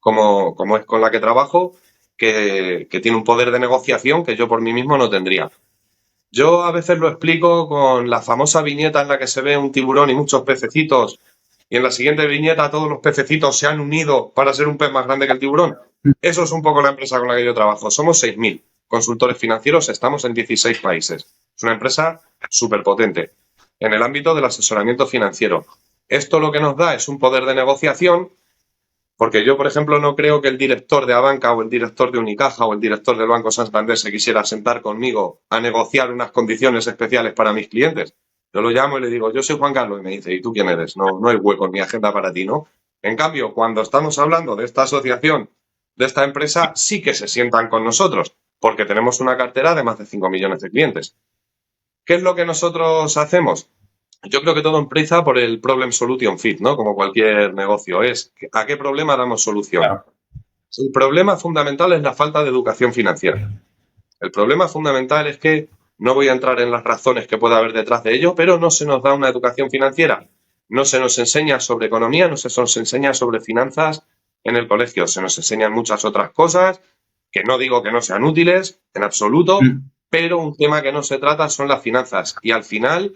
como es con la que trabajo, que tiene un poder de negociación que yo por mí mismo no tendría. Yo a veces lo explico con la famosa viñeta en la que se ve un tiburón y muchos pececitos, y en la siguiente viñeta todos los pececitos se han unido para ser un pez más grande que el tiburón. Eso es un poco la empresa con la que yo trabajo. Somos 6.000 consultores financieros, estamos en 16 países. Es una empresa súper potente en el ámbito del asesoramiento financiero. Esto lo que nos da es un poder de negociación, porque yo, por ejemplo, no creo que el director de Abanca o el director de Unicaja o el director del Banco Santander se quisiera sentar conmigo a negociar unas condiciones especiales para mis clientes. Yo lo llamo y le digo, yo soy Juan Carlos, y me dice, ¿y tú quién eres? No, no hay hueco en mi agenda para ti, ¿no? En cambio, cuando estamos hablando de esta asociación, de esta empresa, sí que se sientan con nosotros, porque tenemos una cartera de más de 5 millones de clientes. ¿Qué es lo que nosotros hacemos? Yo creo que todo empieza por el problem solution fit, ¿no? Como cualquier negocio, es ¿a qué problema damos solución? Claro. El problema fundamental es la falta de educación financiera. El problema fundamental es que no voy a entrar en las razones que pueda haber detrás de ello, pero no se nos da una educación financiera. No se nos enseña sobre economía, no se nos enseña sobre finanzas en el colegio. Se nos enseñan muchas otras cosas que no digo que no sean útiles en absoluto, pero un tema que no se trata son las finanzas. Y al final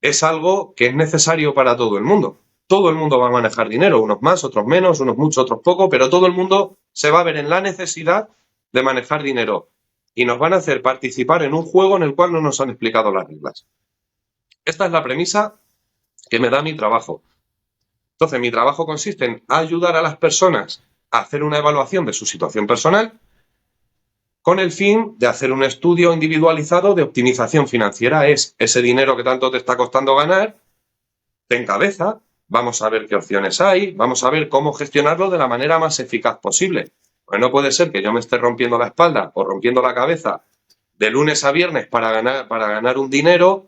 es algo que es necesario para todo el mundo. Todo el mundo va a manejar dinero, unos más, otros menos, unos mucho, otros poco, pero todo el mundo se va a ver en la necesidad de manejar dinero y nos van a hacer participar en un juego en el cual no nos han explicado las reglas. Esta es la premisa que me da mi trabajo. Entonces, mi trabajo consiste en ayudar a las personas a hacer una evaluación de su situación personal con el fin de hacer un estudio individualizado de optimización financiera. Es ese dinero que tanto te está costando ganar, ten cabeza, vamos a ver qué opciones hay, vamos a ver cómo gestionarlo de la manera más eficaz posible. Pues no puede ser que yo me esté rompiendo la espalda o rompiendo la cabeza de lunes a viernes para ganar un dinero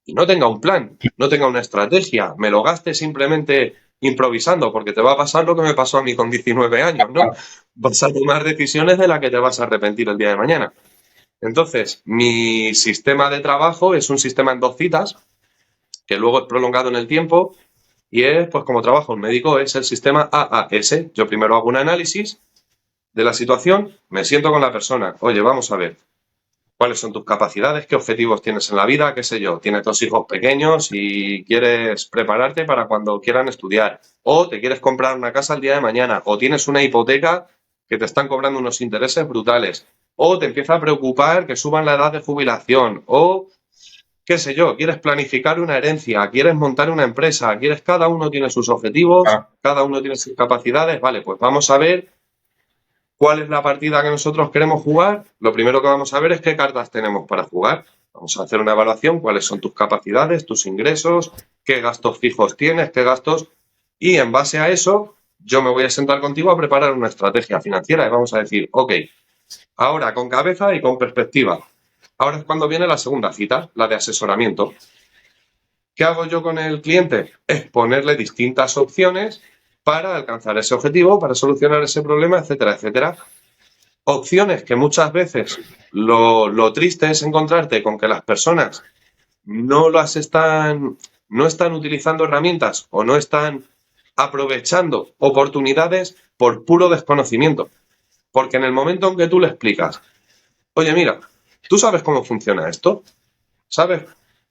y no tenga un plan, no tenga una estrategia, me lo gaste simplemente improvisando, porque te va a pasar lo que me pasó a mí con 19 años, ¿no? Vas a tomar decisiones de las que te vas a arrepentir el día de mañana. Entonces, mi sistema de trabajo es un sistema en 2 citas, que luego es prolongado en el tiempo, y es, pues como trabajo en médico, es el sistema AAS. Yo primero hago un análisis de la situación, me siento con la persona, oye, vamos a ver, ¿cuáles son tus capacidades? ¿Qué objetivos tienes en la vida? ¿Qué sé yo? Tienes 2 hijos pequeños y quieres prepararte para cuando quieran estudiar. O te quieres comprar una casa el día de mañana. O tienes una hipoteca que te están cobrando unos intereses brutales. O te empieza a preocupar que suban la edad de jubilación. O, qué sé yo, quieres planificar una herencia, quieres montar una empresa, cada uno tiene sus objetivos, cada uno tiene sus capacidades. Vale, pues vamos a ver ¿cuál es la partida que nosotros queremos jugar? Lo primero que vamos a ver es qué cartas tenemos para jugar. Vamos a hacer una evaluación, cuáles son tus capacidades, tus ingresos, qué gastos fijos tienes, qué gastos. Y en base a eso, yo me voy a sentar contigo a preparar una estrategia financiera y vamos a decir, ok, ahora con cabeza y con perspectiva. Ahora es cuando viene la segunda cita, la de asesoramiento. ¿Qué hago yo con el cliente? Es ponerle distintas opciones para alcanzar ese objetivo, para solucionar ese problema, etcétera, etcétera. Opciones que muchas veces lo triste es encontrarte con que las personas no están utilizando herramientas o no están aprovechando oportunidades por puro desconocimiento. Porque en el momento en que tú le explicas, oye, mira, ¿tú sabes cómo funciona esto? ¿Sabes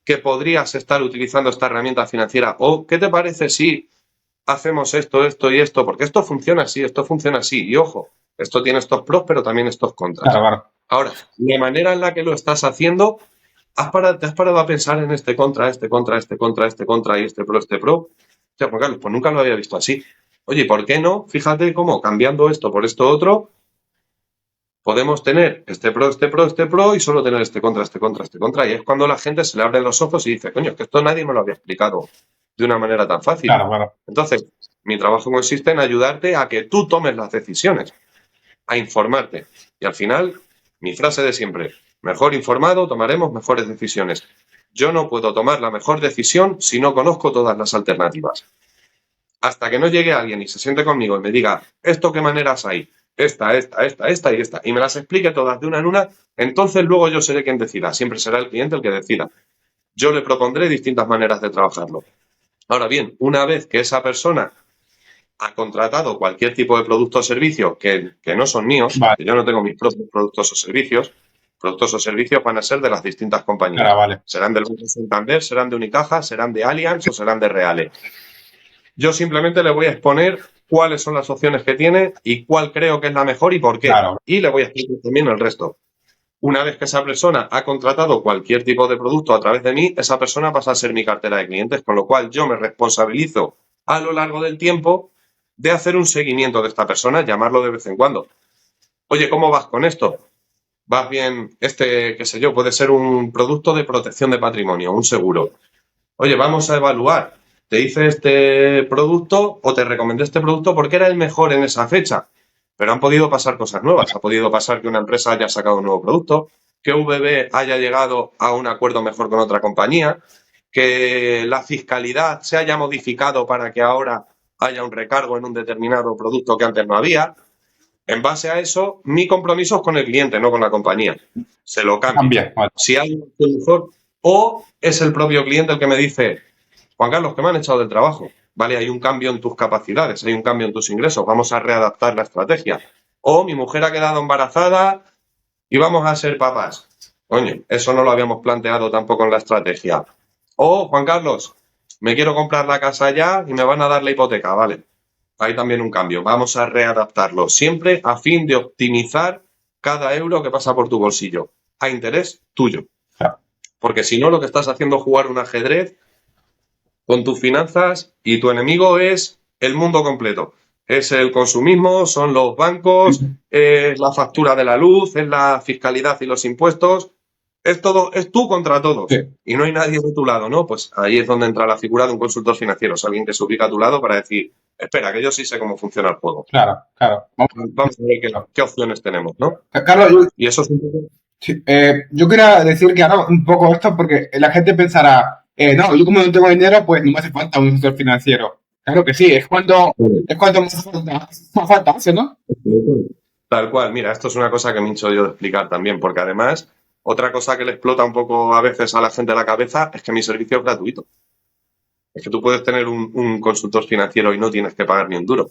que podrías estar utilizando esta herramienta financiera? ¿O qué te parece si hacemos esto, esto y esto? Porque esto funciona así, esto funciona así. Y ojo, esto tiene estos pros, pero también estos contras. Claro. Ahora, la manera en la que lo estás haciendo, ¿te has parado a pensar en este contra, este contra, este contra, este contra y este pro, este pro? O sea, Juan Carlos, pues nunca lo había visto así. Oye, ¿por qué no? Fíjate cómo cambiando esto por esto otro, podemos tener este pro, este pro, este pro y solo tener este contra, este contra, este contra. Y es cuando la gente se le abren los ojos y dice, coño, que esto nadie me lo había explicado de una manera tan fácil. Claro. Entonces, mi trabajo consiste en ayudarte a que tú tomes las decisiones, a informarte. Y al final, mi frase de siempre, mejor informado tomaremos mejores decisiones. Yo no puedo tomar la mejor decisión si no conozco todas las alternativas. Hasta que no llegue alguien y se siente conmigo y me diga, ¿esto qué maneras hay? Esta y esta, y me las explique todas de una en una, entonces luego yo seré quien decida. Siempre será el cliente el que decida. Yo le propondré distintas maneras de trabajarlo. Ahora bien, una vez que esa persona ha contratado cualquier tipo de producto o servicio que no son míos, Vale. que yo no tengo mis propios productos o servicios van a ser de las distintas compañías. Claro, vale. Serán del Banco Santander, serán de Unicaja, serán de Allianz o serán de Reale. Yo simplemente le voy a exponer cuáles son las opciones que tiene y cuál creo que es la mejor y por qué. Claro. Y le voy a explicar también el resto. Una vez que esa persona ha contratado cualquier tipo de producto a través de mí, esa persona pasa a ser mi cartera de clientes, con lo cual yo me responsabilizo a lo largo del tiempo de hacer un seguimiento de esta persona, llamarlo de vez en cuando. Oye, ¿cómo vas con esto? ¿Vas bien? Qué sé yo, puede ser un producto de protección de patrimonio, un seguro. Oye, vamos a evaluar. Te hice este producto o te recomendé este producto porque era el mejor en esa fecha. Pero han podido pasar cosas nuevas. Ha podido pasar que una empresa haya sacado un nuevo producto, que VB haya llegado a un acuerdo mejor con otra compañía, que la fiscalidad se haya modificado para que ahora haya un recargo en un determinado producto que antes no había. En base a eso, mi compromiso es con el cliente, no con la compañía. Se lo cambio. También, vale. Si hay un mejor, o es el propio cliente el que me dice, Juan Carlos, que me han echado del trabajo. Vale, hay un cambio en tus capacidades, hay un cambio en tus ingresos, vamos a readaptar la estrategia. O mi mujer ha quedado embarazada y vamos a ser papás. Coño, eso no lo habíamos planteado tampoco en la estrategia. O, Juan Carlos, me quiero comprar la casa ya y me van a dar la hipoteca, vale. Hay también un cambio. Vamos a readaptarlo, siempre a fin de optimizar cada euro que pasa por tu bolsillo, a interés tuyo. Claro. Porque si no, lo que estás haciendo es jugar un ajedrez con tus finanzas y tu enemigo es el mundo completo. Es el consumismo, son los bancos, es la factura de la luz, es la fiscalidad y los impuestos. Es todo, es tú contra todos. Sí. Y no hay nadie de tu lado, ¿no? Pues ahí es donde entra la figura de un consultor financiero. Es alguien que se ubica a tu lado para decir, espera, que yo sí sé cómo funciona el juego. Claro, claro. Vamos a ver qué opciones tenemos, ¿no? Carlos, Y eso es un poco... sí, yo quería decir que ahora un poco esto porque la gente pensará, no, yo como no tengo dinero, pues no me hace falta un asesor financiero. Claro que sí, es cuando más falta hace, ¿no? Tal cual, mira, esto es una cosa que me he hecho yo de explicar también, porque además, otra cosa que le explota un poco a veces a la gente la cabeza es que mi servicio es gratuito. Es que tú puedes tener un consultor financiero y no tienes que pagar ni un duro.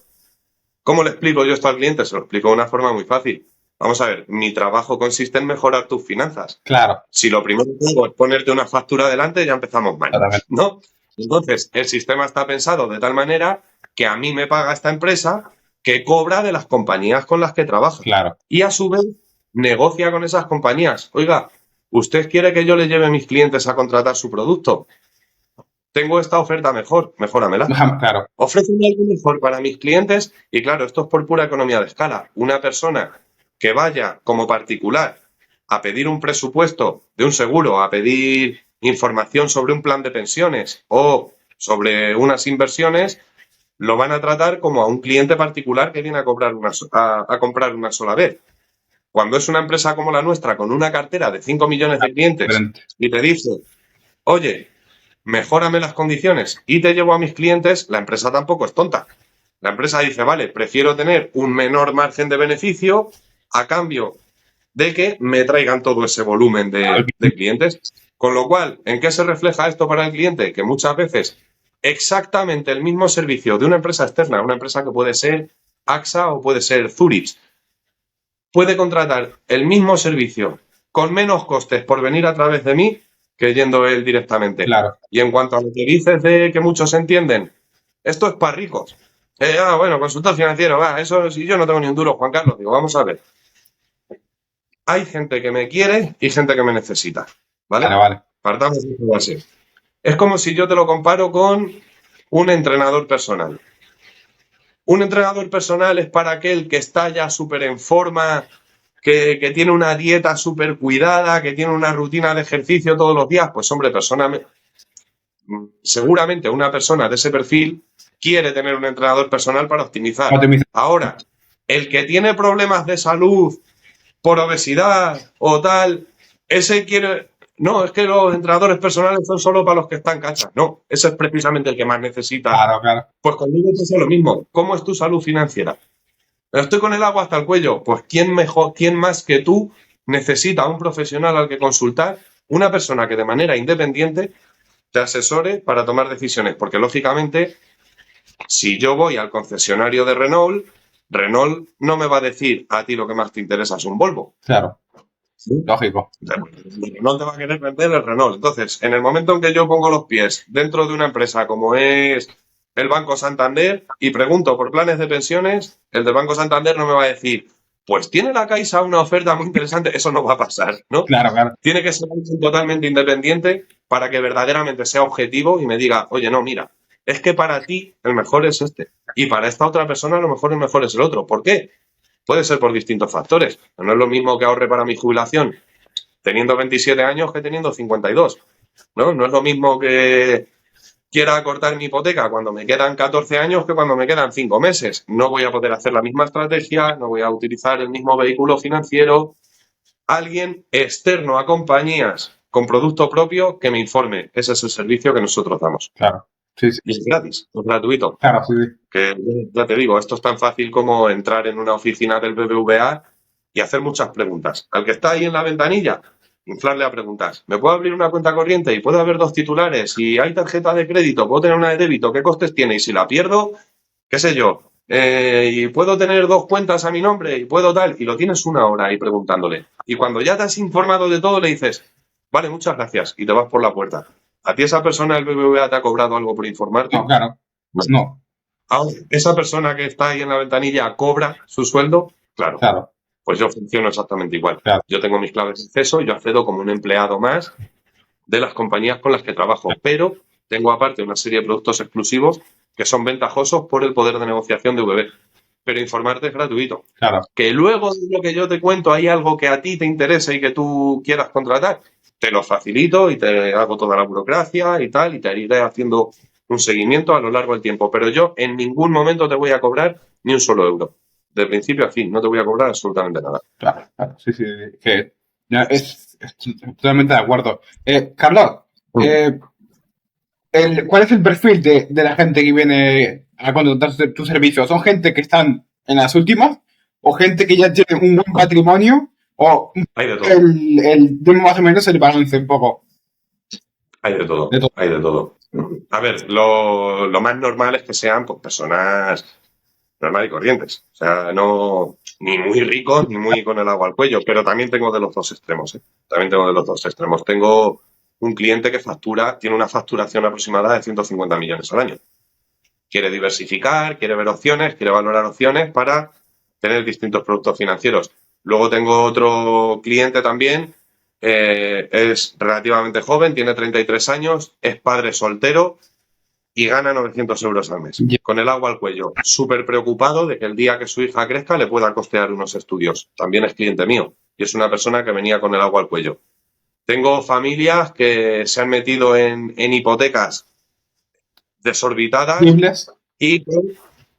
¿Cómo le explico yo esto al cliente? Se lo explico de una forma muy fácil. Vamos a ver, mi trabajo consiste en mejorar tus finanzas. Claro, Si lo primero que hago es ponerte una factura delante, ya empezamos mal, totalmente. ¿no? Entonces, el sistema está pensado de tal manera que a mí me paga esta empresa que cobra de las compañías con las que trabaja. Claro, Y a su vez negocia con esas compañías. Oiga, ¿usted quiere que yo le lleve a mis clientes a contratar su producto? Tengo esta oferta mejor, mejóramela. claro, Ofréceme algo mejor para mis clientes y claro, esto es por pura economía de escala. Una persona que vaya como particular a pedir un presupuesto de un seguro, a pedir información sobre un plan de pensiones o sobre unas inversiones, lo van a tratar como a un cliente particular que viene a comprar una sola vez. Cuando es una empresa como la nuestra, con una cartera de 5 millones de clientes, diferente. y te dice, oye, mejórame las condiciones y te llevo a mis clientes, la empresa tampoco es tonta. La empresa dice, vale, prefiero tener un menor margen de beneficio a cambio de que me traigan todo ese volumen de clientes. Con lo cual, ¿en qué se refleja esto para el cliente? Que muchas veces exactamente el mismo servicio de una empresa externa, una empresa que puede ser AXA o puede ser Zurich, puede contratar el mismo servicio con menos costes por venir a través de mí que yendo él directamente. Claro. Y en cuanto a lo que dices de que muchos entienden, esto es para ricos. Bueno, consultor financiero, eso si yo no tengo ni un duro, Juan Carlos, digo, vamos a ver. Hay gente que me quiere y gente que me necesita, ¿vale? Vale. Partamos de esa base. Es como si yo te lo comparo con un entrenador personal. Un entrenador personal es para aquel que está ya súper en forma, que tiene una dieta súper cuidada, que tiene una rutina de ejercicio todos los días. Pues hombre, seguramente una persona de ese perfil quiere tener un entrenador personal para optimizar. Ahora, el que tiene problemas de salud por obesidad o tal, ese quiere... No, es que los entrenadores personales son solo para los que están cachas. No, ese es precisamente el que más necesita. Claro. Pues conmigo pasa lo mismo. ¿Cómo es tu salud financiera? Estoy con el agua hasta el cuello. Pues ¿quién más que tú necesita un profesional al que consultar? Una persona que de manera independiente te asesore para tomar decisiones. Porque lógicamente, si yo voy al concesionario de Renault no me va a decir a ti lo que más te interesa es un Volvo. Claro. ¿Sí? Lógico. No te va a querer vender el Renault. Entonces, en el momento en que yo pongo los pies dentro de una empresa como es el Banco Santander y pregunto por planes de pensiones, el del Banco Santander no me va a decir, pues tiene la Caixa una oferta muy interesante, eso no va a pasar, ¿no? Claro, claro. Tiene que ser alguien totalmente independiente para que verdaderamente sea objetivo y me diga, oye, no, mira, es que para ti el mejor es este y para esta otra persona a lo mejor el mejor es el otro. ¿Por qué? Puede ser por distintos factores. No es lo mismo que ahorre para mi jubilación teniendo 27 años que teniendo 52, ¿no? No es lo mismo que quiera cortar mi hipoteca cuando me quedan 14 años que cuando me quedan 5 meses. No voy a poder hacer la misma estrategia, no voy a utilizar el mismo vehículo financiero. Alguien externo a compañías con producto propio que me informe. Ese es el servicio que nosotros damos. Claro. Sí, sí. Y es gratis, es gratuito. Claro, sí, sí. Que ya te digo, esto es tan fácil como entrar en una oficina del BBVA y hacer muchas preguntas. Al que está ahí en la ventanilla, inflarle a preguntas. ¿Me puedo abrir una cuenta corriente y puedo haber 2 titulares? Y hay tarjeta de crédito, puedo tener una de débito, ¿qué costes tiene? Y si la pierdo, qué sé yo. Y puedo tener 2 cuentas a mi nombre y puedo tal. Y lo tienes 1 hora ahí preguntándole. Y cuando ya te has informado de todo, le dices, vale, muchas gracias. Y te vas por la puerta. ¿A ti esa persona del BBVA te ha cobrado algo por informarte? No, claro. No. No, Ahora, esa persona que está ahí en la ventanilla cobra su sueldo, claro, claro, pues yo funciono exactamente igual. claro. Yo tengo mis claves de acceso, yo accedo como un empleado más de las compañías con las que trabajo, pero tengo aparte una serie de productos exclusivos que son ventajosos por el poder de negociación de VB. Pero informarte es gratuito. Claro. Que luego de lo que yo te cuento hay algo que a ti te interese y que tú quieras contratar, te lo facilito y te hago toda la burocracia y tal, y te iré haciendo un seguimiento a lo largo del tiempo. Pero yo en ningún momento te voy a cobrar ni un solo euro. De principio a fin, no te voy a cobrar absolutamente nada. Claro, claro. Sí, sí. Que ya es totalmente de acuerdo. Carlos, eh, ¿cuál es el perfil de la gente que viene a contratar tu servicio? ¿Son gente que están en las últimas? ¿O gente que ya tiene un buen patrimonio? ¿O Hay de todo, el tema más o menos el balance un poco hay de todo, de todo? hay de todo. A ver, lo más normal es que sean pues, personas normales y corrientes. O sea, no ni muy ricos ni muy con el agua al cuello, pero también tengo de los dos extremos. ¿Eh? También tengo de los dos extremos. Tengo un cliente que tiene una facturación aproximada de 150 millones al año. Quiere diversificar, quiere ver opciones, quiere valorar opciones para tener distintos productos financieros. Luego tengo otro cliente también, es relativamente joven, tiene 33 años, es padre soltero y gana 900 euros al mes. Ya. Con el agua al cuello. Súper preocupado de que el día que su hija crezca le pueda costear unos estudios. También es cliente mío y es una persona que venía con el agua al cuello. Tengo familias que se han metido en hipotecas desorbitadas ¿Simples? y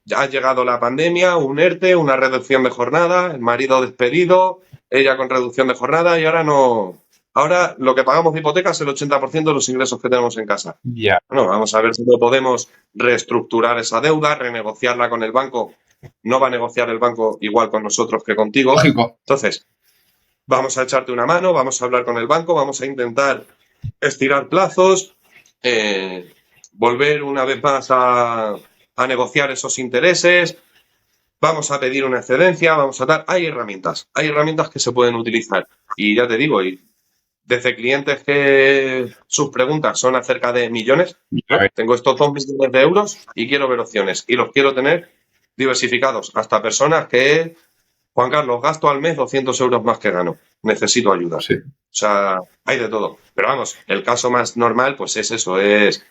ya ha llegado la pandemia, un ERTE, una reducción de jornada, el marido despedido, ella con reducción de jornada y ahora no. Ahora lo que pagamos de hipoteca es el 80% de los ingresos que tenemos en casa. Ya. Bueno, vamos a ver si no podemos reestructurar esa deuda, renegociarla con el banco. No va a negociar el banco igual con nosotros que contigo. Lógico. Entonces, vamos a echarte una mano, vamos a hablar con el banco, vamos a intentar estirar plazos, volver una vez más a negociar esos intereses, vamos a pedir una excedencia, vamos a dar. Hay herramientas que se pueden utilizar. Y ya te digo, y desde clientes que sus preguntas son acerca de millones, Ya. tengo estos 2 millones de euros y quiero ver opciones. Y los quiero tener diversificados, hasta personas que, Juan Carlos, gasto al mes 200 euros más que gano. Necesito ayuda. Sí. O sea, hay de todo. Pero vamos, el caso más normal, pues es eso, es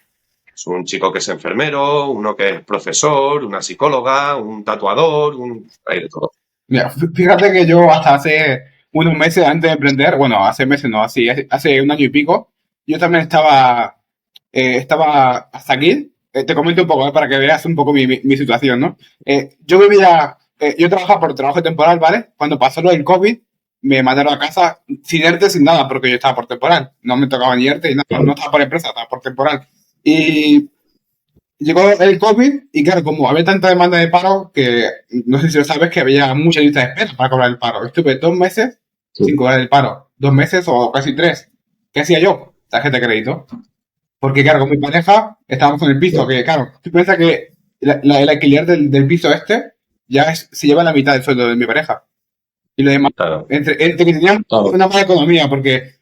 un chico que es enfermero, uno que es profesor, una psicóloga, un tatuador, hay de todo. Mira, fíjate que yo hasta hace unos meses antes de emprender, bueno, hace meses no, así, hace un año y pico, yo también estaba hasta aquí. Te comento un poco, para que veas un poco mi situación, ¿no? Yo trabajaba por trabajo temporal, ¿vale? Cuando pasó lo del COVID, me mandaron a casa sin ERTE, sin nada, porque yo estaba por temporal. No me tocaba ni ERTE, no estaba por empresa, estaba por temporal. Y llegó el COVID y claro, como había tanta demanda de paro que no sé si lo sabes que había mucha lista de espera para cobrar el paro. Estuve 2 meses sin cobrar el paro. 2 meses o casi 3. ¿Qué hacía yo? Tarjeta de crédito. Porque claro, con mi pareja estábamos en el piso, que claro, tú piensas que el alquiler del piso este se lleva la mitad del sueldo de mi pareja. Y lo demás, Claro. entre que teníamos una mala economía, porque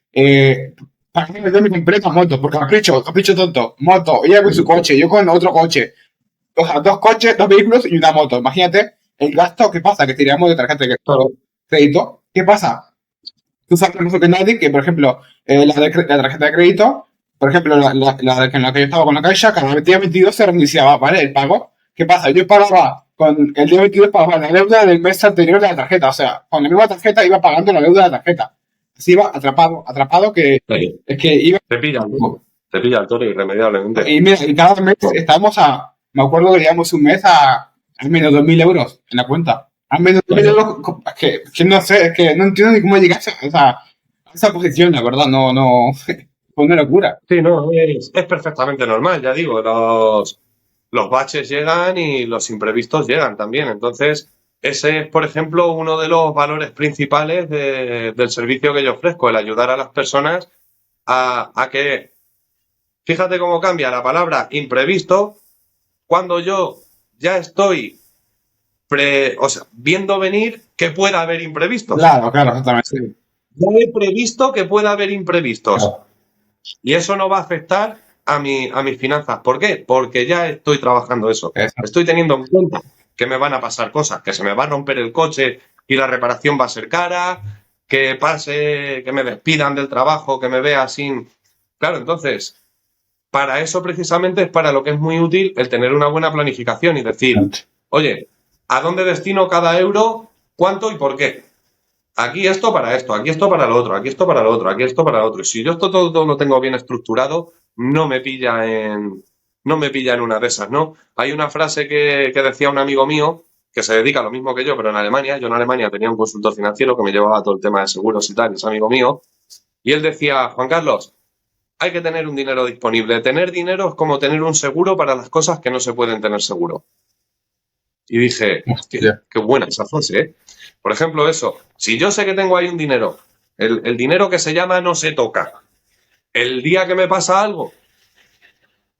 para mí yo me compré una moto, por capricho tonto, moto, ella con su coche, yo con otro coche. O sea, 2 coches, 2 vehículos y una moto. Imagínate el gasto, ¿qué pasa? Que tiramos de tarjeta de Claro. crédito. ¿Qué pasa? Tú sabes mejor que nadie que, por ejemplo, la tarjeta de crédito, por ejemplo, en la que yo estaba con la Caixa, cada día 22 se reiniciaba, ¿vale? El pago. ¿Qué pasa? Yo pagaba, con el día 22 pagaba la deuda del mes anterior de la tarjeta. O sea, con la misma tarjeta iba pagando la deuda de la tarjeta. Así iba atrapado que Sí. es que iba. Te pilla el toro. Te pilla el toro irremediablemente. Y mira, y cada mes estábamos me acuerdo que llevamos un mes a menos 2.000 euros en la cuenta. A menos 2.000 Claro. euros, que no sé, es que no entiendo ni cómo llegaste a esa posición, la verdad, no, fue una locura. Sí, no, es perfectamente normal, ya digo, los baches llegan y los imprevistos llegan también. Entonces, ese es, por ejemplo, uno de los valores principales del servicio que yo ofrezco, el ayudar a las personas a que, fíjate cómo cambia la palabra imprevisto cuando yo ya estoy o sea, viendo venir que pueda haber imprevistos. Claro, exactamente. Ya he previsto que pueda haber imprevistos. Claro. Y eso no va a afectar a mis finanzas. ¿Por qué? Porque ya estoy trabajando eso. Exacto. Estoy teniendo en cuenta que me van a pasar cosas, que se me va a romper el coche y la reparación va a ser cara, que pase, que me despidan del trabajo, que me vea sin... Claro, entonces, para eso precisamente es para lo que es muy útil el tener una buena planificación y decir, oye, ¿a dónde destino cada euro? ¿Cuánto y por qué? Aquí esto para esto, aquí esto para lo otro, aquí esto para lo otro, aquí esto para lo otro. Y si yo esto todo lo tengo bien estructurado, no me pilla en una de esas, ¿no? Hay una frase que decía un amigo mío, que se dedica a lo mismo que yo, pero en Alemania. Yo en Alemania tenía un consultor financiero que me llevaba todo el tema de seguros y tal, es amigo mío. Y él decía, Juan Carlos, hay que tener un dinero disponible. Tener dinero es como tener un seguro para las cosas que no se pueden tener seguro. Y dije, hostia, qué buena esa frase, ¿eh? Por ejemplo, eso, si yo sé que tengo ahí un dinero, el dinero que se llama no se toca, el día que me pasa algo,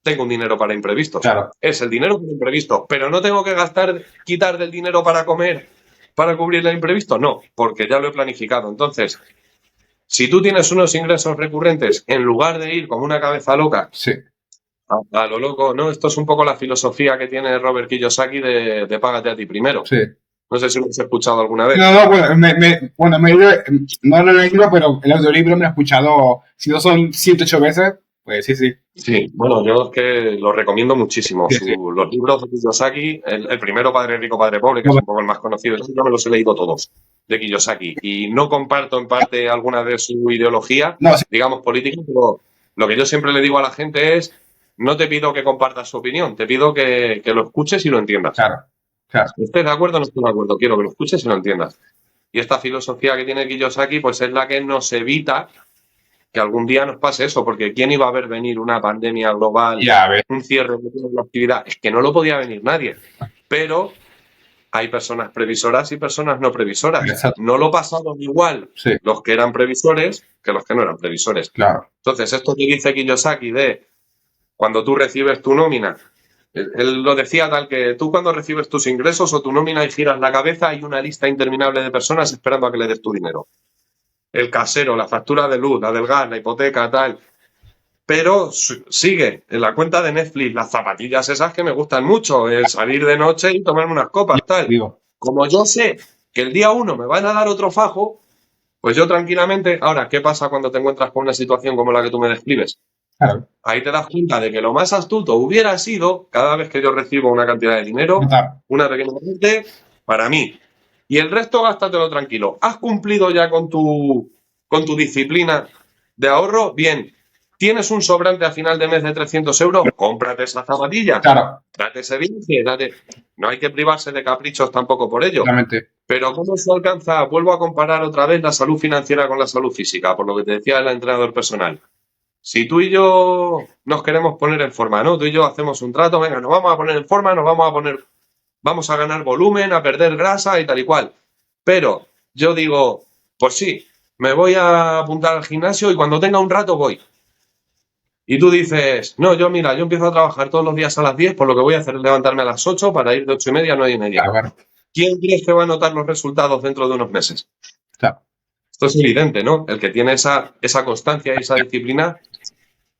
tengo un dinero para imprevistos. Claro. Es el dinero para imprevistos, pero no tengo que quitar del dinero para comer, para cubrir el imprevisto, no, porque ya lo he planificado. Entonces, si tú tienes unos ingresos recurrentes, en lugar de ir como una cabeza loca, Sí. a lo loco, ¿no? Esto es un poco la filosofía que tiene Robert Kiyosaki de págate a ti primero. Sí. No sé si lo has escuchado alguna vez. No, bueno, no lo he leído, pero el audiolibro me lo he escuchado, si no son 7, 8 veces, pues sí. Sí, bueno, yo es que lo recomiendo muchísimo. Sí. Los libros de Kiyosaki, el primero, Padre Rico, Padre Pobre, que es un poco el más conocido, yo me los he leído todos de Kiyosaki. Y no comparto en parte alguna de su ideología, No, sí. digamos, política, pero lo que yo siempre le digo a la gente es, no te pido que compartas su opinión, te pido que lo escuches y lo entiendas. Claro. ¿Estés de acuerdo o no estoy de acuerdo? Quiero que lo escuches y lo entiendas. Y esta filosofía que tiene Kiyosaki, pues es la que nos evita que algún día nos pase eso, porque ¿quién iba a ver venir una pandemia global, un cierre de toda la actividad? Es que no lo podía venir nadie. Pero hay personas previsoras y personas no previsoras. Exacto. No lo pasaron igual los que eran previsores que los que no eran previsores. Claro. Entonces, esto que dice Kiyosaki de cuando tú recibes tu nómina, él lo decía tal que tú cuando recibes tus ingresos o tu nómina y giras la cabeza, hay una lista interminable de personas esperando a que le des tu dinero. El casero, la factura de luz, la del gas, la hipoteca, tal. Pero sigue en la cuenta de Netflix las zapatillas esas que me gustan mucho, el salir de noche y tomarme unas copas, tal. Como yo sé que el día 1 me van a dar otro fajo, pues yo tranquilamente... Ahora, ¿qué pasa cuando te encuentras con una situación como la que tú me describes? Claro. Ahí te das cuenta de que lo más astuto hubiera sido, cada vez que yo recibo una cantidad de dinero, una pequeña parte para mí. Y el resto gástatelo tranquilo. ¿Has cumplido ya con tu disciplina de ahorro? Bien. ¿Tienes un sobrante a final de mes de 300 euros? Cómprate esas zapatillas. Claro. Date ese viaje, No hay que privarse de caprichos tampoco por ello. Realmente. Pero ¿cómo se alcanza? Vuelvo a comparar otra vez la salud financiera con la salud física, por lo que te decía el entrenador personal. Si tú y yo nos queremos poner en forma, ¿no? Tú y yo hacemos un trato, venga, nos vamos a poner en forma, vamos a ganar volumen, a perder grasa y tal y cual. Pero yo digo, pues sí, me voy a apuntar al gimnasio y cuando tenga un rato voy. Y tú dices, no, yo empiezo a trabajar todos los días a las 10, por lo que voy a hacer es levantarme a las 8 para ir de 8:30 a 9:30. Claro. ¿Quién crees que va a notar los resultados dentro de unos meses? Claro. Esto es evidente, ¿no? El que tiene esa constancia y esa disciplina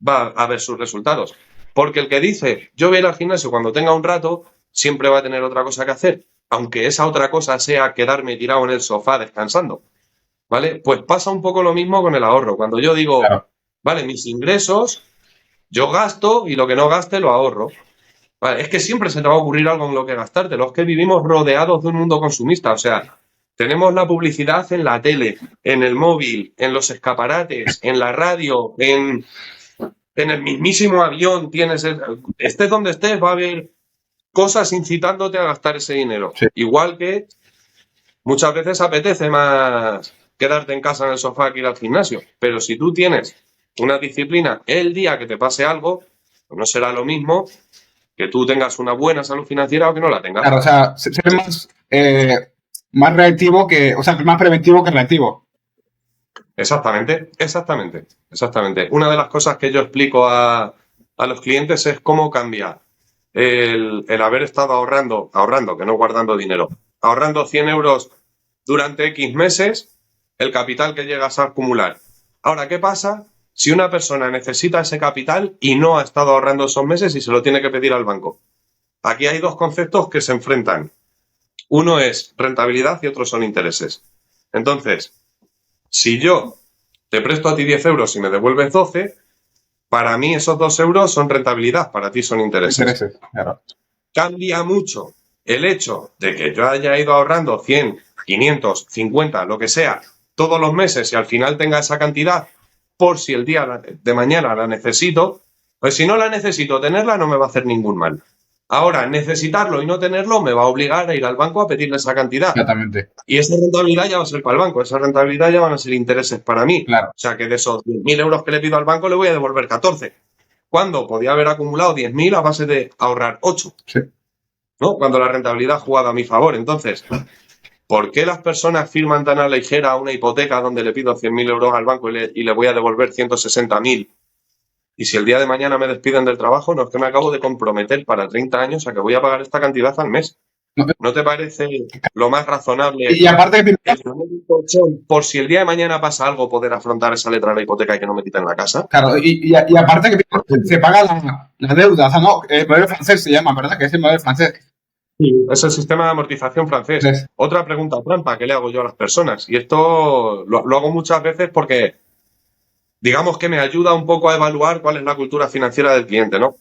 va a ver sus resultados. Porque el que dice, yo voy a ir al gimnasio cuando tenga un rato, siempre va a tener otra cosa que hacer. aunque esa otra cosa sea quedarme tirado en el sofá descansando, ¿vale? Pues pasa un poco lo mismo con el ahorro. Cuando yo digo, Claro. vale, mis ingresos, yo gasto y lo que no gaste lo ahorro. Vale, es que siempre se te va a ocurrir algo en lo que gastarte. Los que vivimos rodeados de un mundo consumista, o sea, tenemos la publicidad en la tele, en el móvil, en los escaparates, en la radio, en el mismísimo avión, estés donde estés, va a haber cosas incitándote a gastar ese dinero. Sí. Igual que muchas veces apetece más quedarte en casa en el sofá que ir al gimnasio. Pero si tú tienes una disciplina el día que te pase algo, pues no será lo mismo que tú tengas una buena salud financiera o que no la tengas. Claro, o sea, ser más reactivo o sea, más preventivo que reactivo. Exactamente, exactamente, exactamente. Una de las cosas que yo explico a los clientes es cómo cambia el haber estado ahorrando, que no guardando dinero, ahorrando 100 euros durante X meses, el capital que llegas a acumular. Ahora, ¿qué pasa si una persona necesita ese capital y no ha estado ahorrando esos meses y se lo tiene que pedir al banco? Aquí hay dos conceptos que se enfrentan. Uno es rentabilidad y otro son intereses. Entonces, si yo te presto a ti 10 euros y me devuelves 12, para mí esos 2 euros son rentabilidad, para ti son intereses. Claro. Cambia mucho el hecho de que yo haya ido ahorrando 100, 500, 50, lo que sea, todos los meses y al final tenga esa cantidad por si el día de mañana la necesito, pues si no la necesito tenerla no me va a hacer ningún mal. Ahora, necesitarlo y no tenerlo me va a obligar a ir al banco a pedirle esa cantidad. Exactamente. Y esa rentabilidad ya va a ser para el banco, esa rentabilidad ya van a ser intereses para mí. Claro. O sea que de esos 10.000 euros que le pido al banco le voy a devolver 14. ¿Cuándo? Podía haber acumulado 10.000 a base de ahorrar 8. Sí. ¿No? Cuando la rentabilidad ha jugado a mi favor. Entonces, ¿por qué las personas firman tan a la ligera una hipoteca donde le pido 100.000 euros al banco y le voy a devolver 160.000? Y si el día de mañana me despiden del trabajo, no es que me acabo de comprometer para 30 años a que voy a pagar esta cantidad al mes. ¿No te parece lo más razonable? Y aparte, Por si el día de mañana pasa algo, poder afrontar esa letra de la hipoteca y que no me quiten la casa. Claro, y aparte que se paga la deuda, o sea, no, el modelo francés se llama, ¿verdad? Que es el modelo francés. Sí, es el sistema de amortización francés. Sí. Otra pregunta trampa que le hago yo a las personas, y esto lo hago muchas veces porque digamos que me ayuda un poco a evaluar cuál es la cultura financiera del cliente, ¿no?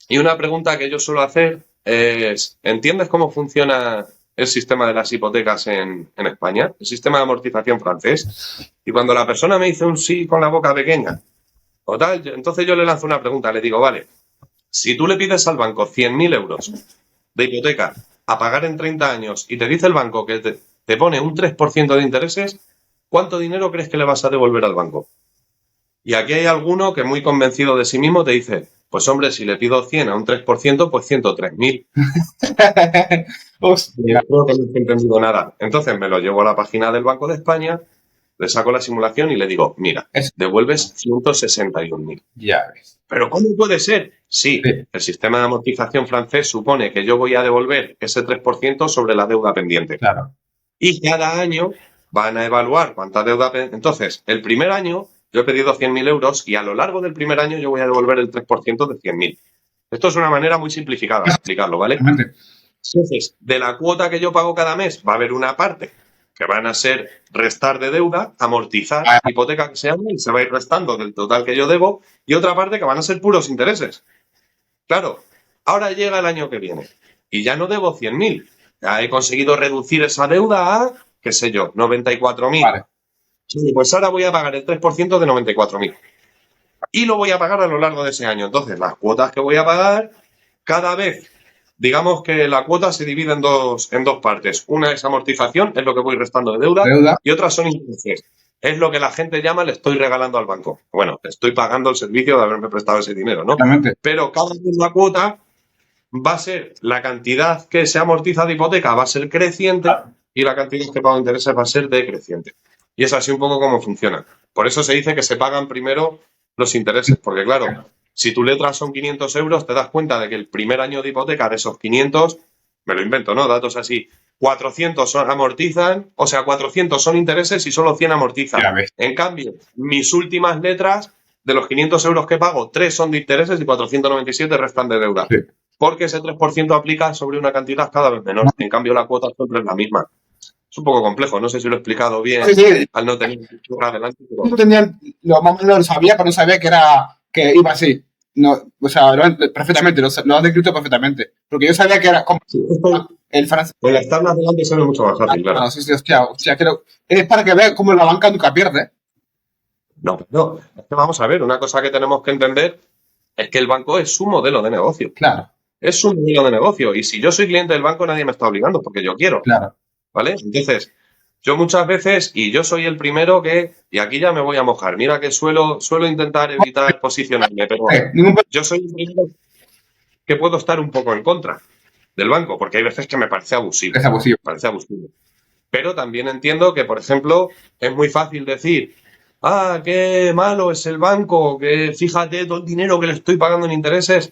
Y una pregunta que yo suelo hacer es, ¿entiendes cómo funciona el sistema de las hipotecas en España? El sistema de amortización francés. Y cuando la persona me dice un sí con la boca pequeña, o tal, entonces yo le lanzo una pregunta, le digo, vale, si tú le pides al banco 100.000 euros de hipoteca a pagar en 30 años y te dice el banco que te pone un 3% de intereses, ¿cuánto dinero crees que le vas a devolver al banco? Y aquí hay alguno que muy convencido de sí mismo te dice, pues hombre, si le pido 100 a un 3%, pues 103.000. Hostia. Creo que no he entendido nada. Entonces me lo llevo a la página del Banco de España, le saco la simulación y le digo, mira, devuelves 161.000. Ya ves. ¿Pero cómo puede ser? Sí, el sistema de amortización francés supone que yo voy a devolver ese 3% sobre la deuda pendiente. Claro. Y cada año van a evaluar cuánta deuda pendiente. Entonces, el primer año yo he pedido 100.000 euros y a lo largo del primer año yo voy a devolver el 3% de 100.000. Esto es una manera muy simplificada de explicarlo, ¿vale? Entonces, de la cuota que yo pago cada mes va a haber una parte que van a ser restar de deuda, amortizar hipoteca que se haga y se va a ir restando del total que yo debo, y otra parte que van a ser puros intereses. Claro, ahora llega el año que viene y ya no debo 100.000. Ya he conseguido reducir esa deuda a, qué sé yo, 94.000. Vale. Sí, pues ahora voy a pagar el 3% de 94.000. Y lo voy a pagar a lo largo de ese año. Entonces, las cuotas que voy a pagar, cada vez, digamos que la cuota se divide en dos partes. Una es amortización, es lo que voy restando de deuda. Y otras son intereses. Es lo que la gente llama le estoy regalando al banco. Bueno, estoy pagando el servicio de haberme prestado ese dinero, ¿no? Exactamente. Pero cada vez la cuota va a ser, la cantidad que se amortiza de hipoteca va a ser creciente y la cantidad que pago de intereses va a ser decreciente. Y es así un poco como funciona. Por eso se dice que se pagan primero los intereses, porque claro, si tu letra son 500 euros, te das cuenta de que el primer año de hipoteca de esos 500, me lo invento, ¿no? Datos así, 400 amortizan, o sea, 400 son intereses y solo 100 amortizan. En cambio, mis últimas letras, de los 500 euros que pago, 3 son de intereses y 497 restan de deuda. Sí. porque ese 3% aplica sobre una cantidad cada vez menor. En cambio, la cuota siempre es la misma. Es un poco complejo, no sé si lo he explicado bien Sí. al no tener por adelante, pero No tenía, lo más o menos lo sabía, pero no sabía que iba así. No, o sea, perfectamente, lo has descrito perfectamente. Porque yo sabía que era como sí, esto el francés. con las tablas delante se ve mucho más fácil, claro. No, sí, sí, hostia, creo. Es para que veas cómo la banca nunca pierde. No, es que vamos a ver, una cosa que tenemos que entender es que el banco es su modelo de negocio. Claro, Es su modelo de negocio. Y si yo soy cliente del banco, nadie me está obligando porque yo quiero. claro. ¿Vale? Entonces, yo muchas veces, y yo soy el primero que, y aquí ya me voy a mojar, mira que suelo intentar evitar posicionarme, pero Ningún yo soy el primero que puedo estar un poco en contra del banco, porque hay veces que me parece abusivo. es abusivo. Parece abusivo. Pero también entiendo que, por ejemplo, es muy fácil decir, qué malo es el banco, que fíjate todo el dinero que le estoy pagando en intereses.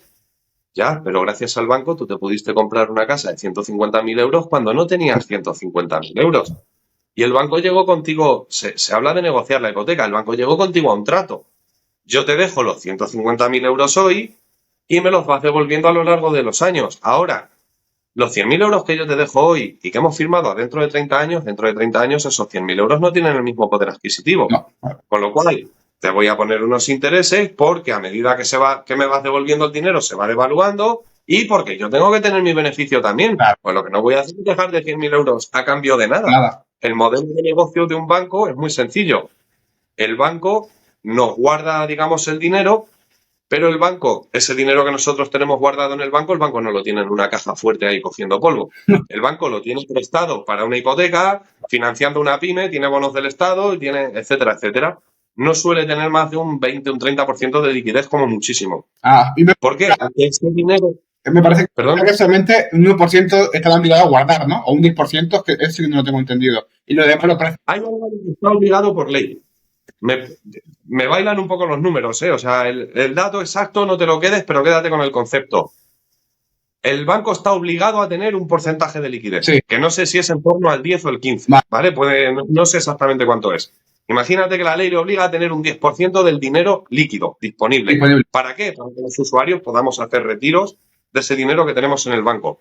Ya, pero gracias al banco tú te pudiste comprar una casa de 150.000 euros cuando no tenías 150.000 euros. Y el banco llegó contigo, se habla de negociar la hipoteca, el banco llegó contigo a un trato. Yo te dejo los 150.000 euros hoy y me los vas devolviendo a lo largo de los años. Ahora, los 100.000 euros que yo te dejo hoy y que hemos firmado dentro de 30 años esos 100.000 euros no tienen el mismo poder adquisitivo. No. Con lo cual, te voy a poner unos intereses porque a medida que me vas devolviendo el dinero se va devaluando y porque yo tengo que tener mi beneficio también. Claro. Pues lo que no voy a hacer es dejar de 100.000 euros a cambio de nada. Nada. El modelo de negocio de un banco es muy sencillo. El banco nos guarda, digamos, el dinero, pero el banco, ese dinero que nosotros tenemos guardado en el banco no lo tiene en una caja fuerte ahí cogiendo polvo. El banco lo tiene prestado para una hipoteca, financiando una pyme, tiene bonos del Estado, tiene etcétera, etcétera. No suele tener más de un 20, un 30% de liquidez como muchísimo. Y ¿Por qué? Porque ese dinero... me parece Perdón. que solamente un 1% está obligado a guardar, ¿no? O un 10%, que eso no lo tengo entendido. Y lo demás lo parece. Hay algo que está obligado por ley. Me bailan un poco los números, ¿eh? O sea, el dato exacto no te lo quedes, pero quédate con el concepto. El banco está obligado a tener un porcentaje de liquidez, Sí. que no sé si es en torno al 10 o el 15, ¿vale? No sé exactamente cuánto es. Imagínate que la ley le obliga a tener un 10% del dinero líquido, disponible. ¿Para qué? Para que los usuarios podamos hacer retiros de ese dinero que tenemos en el banco.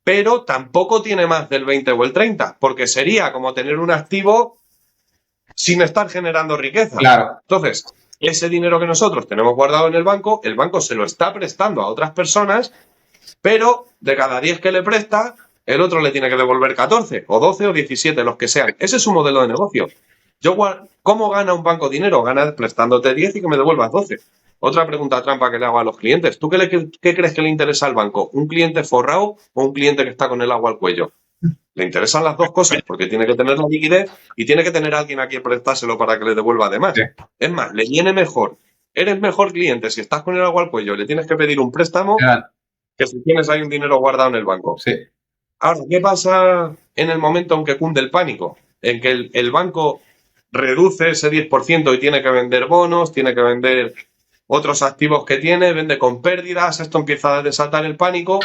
Pero tampoco tiene más del 20 o el 30, porque sería como tener un activo sin estar generando riqueza. Claro. Entonces, ese dinero que nosotros tenemos guardado en el banco se lo está prestando a otras personas, pero de cada 10 que le presta, el otro le tiene que devolver 14 o 12 o 17, los que sean. Ese es su modelo de negocio. ¿Cómo gana un banco dinero? Gana prestándote 10 y que me devuelvas 12. Otra pregunta trampa que le hago a los clientes. ¿Tú qué crees que le interesa al banco? ¿Un cliente forrado o un cliente que está con el agua al cuello? Le interesan las dos cosas porque tiene que tener la liquidez y tiene que tener a alguien a quien prestárselo para que le devuelva además. Sí. Es más, le viene mejor. Eres mejor cliente si estás con el agua al cuello, le tienes que pedir un préstamo que si tienes ahí un dinero guardado en el banco. Sí. Ahora, ¿qué pasa en el momento en que cunde el pánico? En que el banco reduce ese 10% y tiene que vender bonos, tiene que vender otros activos que tiene, vende con pérdidas, esto empieza a desatar el pánico.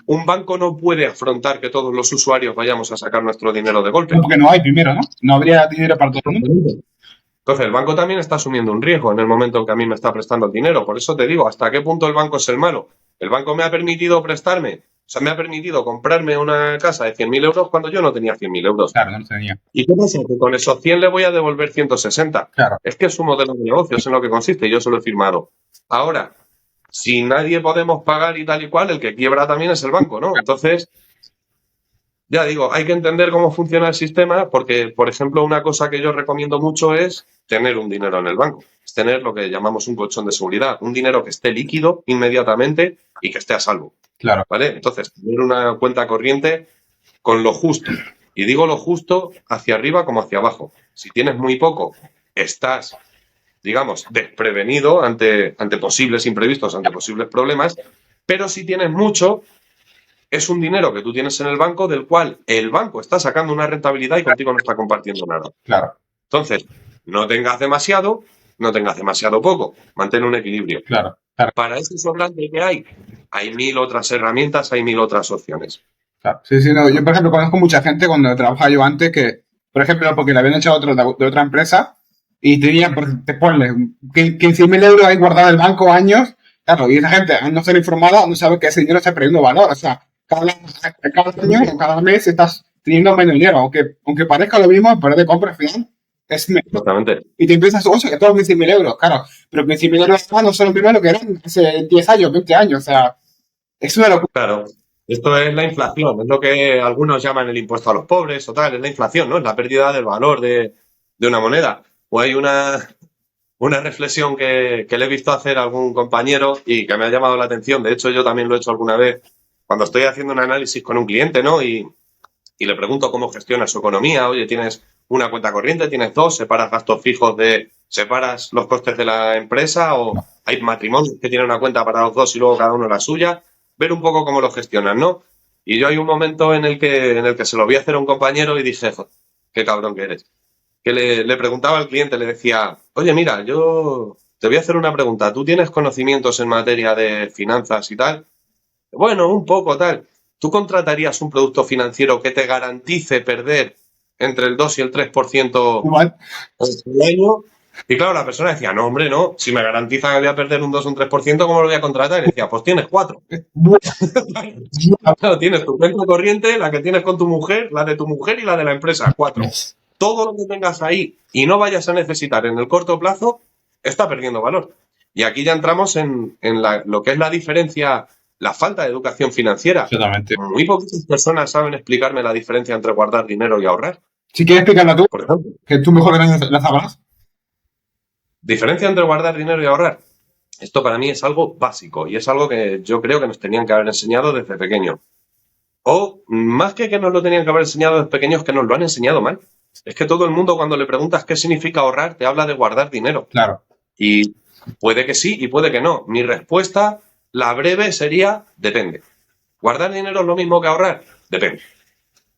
Un banco no puede afrontar que todos los usuarios vayamos a sacar nuestro dinero de golpe. Porque no hay primero, ¿no? No habría dinero para todo el mundo. Entonces, el banco también está asumiendo un riesgo en el momento en que a mí me está prestando el dinero. Por eso te digo, ¿hasta qué punto el banco es el malo? El banco me ha permitido prestarme, me ha permitido comprarme una casa de 100.000 euros cuando yo no tenía 100.000 euros. Claro, no lo tenía. ¿Y qué pasa? Que con esos 100 le voy a devolver 160. Claro. Es que es su modelo de negocio, es en lo que consiste, y yo se lo he firmado. Ahora, si nadie podemos pagar y tal y cual, el que quiebra también es el banco, ¿no? Entonces, ya digo, hay que entender cómo funciona el sistema porque, por ejemplo, una cosa que yo recomiendo mucho es tener un dinero en el banco. Es tener lo que llamamos un colchón de seguridad, un dinero que esté líquido inmediatamente y que esté a salvo. Claro. ¿Vale? Entonces, tener una cuenta corriente con lo justo. Y digo lo justo hacia arriba como hacia abajo. Si tienes muy poco, estás, digamos, desprevenido ante posibles imprevistos, ante posibles problemas, pero si tienes mucho, es un dinero que tú tienes en el banco del cual el banco está sacando una rentabilidad y contigo no está compartiendo nada. Claro. Entonces, no tengas demasiado, no tengas demasiado poco, mantén un equilibrio. Claro. Para ese sobrante que hay 1000 otras herramientas, hay 1000 otras opciones. Claro. Sí, no. Yo, por ejemplo, conozco mucha gente cuando trabajaba yo antes que, por ejemplo, porque le habían echado de otra empresa y tenía, te ponle 15.000 euros ahí guardados en el banco años Claro, y esa gente, al no ser informada, no sabe que ese dinero está perdiendo valor. O sea, cada año o cada mes estás teniendo menos dinero. Aunque parezca lo mismo, el poder de compra al final es menos. Exactamente. Y te empiezas, oye, que tengo 15.000 euros. Claro, pero 15.000 euros no son lo mismo que eran hace 10 años, 20 años. O sea, es una locura. Claro. Esto es la inflación, es lo que algunos llaman el impuesto a los pobres o tal, es la inflación, ¿no? Es la pérdida del valor de una moneda. O hay una reflexión que le he visto hacer a algún compañero y que me ha llamado la atención. De hecho, yo también lo he hecho alguna vez cuando estoy haciendo un análisis con un cliente, ¿no? Y le pregunto cómo gestiona su economía. Oye, ¿tienes una cuenta corriente? ¿Tienes dos? ¿Separas gastos fijos separas los costes de la empresa? ¿O hay matrimonios que tienen una cuenta para los dos y luego cada uno la suya? Ver un poco cómo lo gestionan, ¿no? Y yo hay un momento en el que se lo vi hacer a un compañero y dije, "Jo, qué cabrón que eres". Que le preguntaba al cliente, le decía, oye, mira, yo te voy a hacer una pregunta. ¿Tú tienes conocimientos en materia de finanzas y tal? Bueno, un poco tal. ¿Tú contratarías un producto financiero que te garantice perder entre el 2 y el 3% Igual. al año? Y claro, la persona decía, no, hombre, no. Si me garantiza que voy a perder un 2 o un 3%, ¿cómo lo voy a contratar? Y decía, pues tienes cuatro. Claro, tienes tu cuenta corriente, la que tienes con tu mujer, la de tu mujer y la de la empresa. Cuatro. Todo lo que tengas ahí y no vayas a necesitar en el corto plazo está perdiendo valor. Y aquí ya entramos en lo que es la diferencia, la falta de educación financiera. Exactamente. Muy poquitas personas saben explicarme la diferencia entre guardar dinero y ahorrar, Si quieres explicarla tú, por ejemplo. que tú mejor la sabrás. Diferencia entre guardar dinero y ahorrar. Esto para mí es algo básico y es algo que yo creo que nos tenían que haber enseñado desde pequeño. O más que nos lo tenían que haber enseñado desde pequeños, que nos lo han enseñado mal. Es que todo el mundo cuando le preguntas qué significa ahorrar, te habla de guardar dinero. Claro. Y puede que sí y puede que no. Mi respuesta, la breve, sería depende. ¿Guardar dinero es lo mismo que ahorrar? Depende.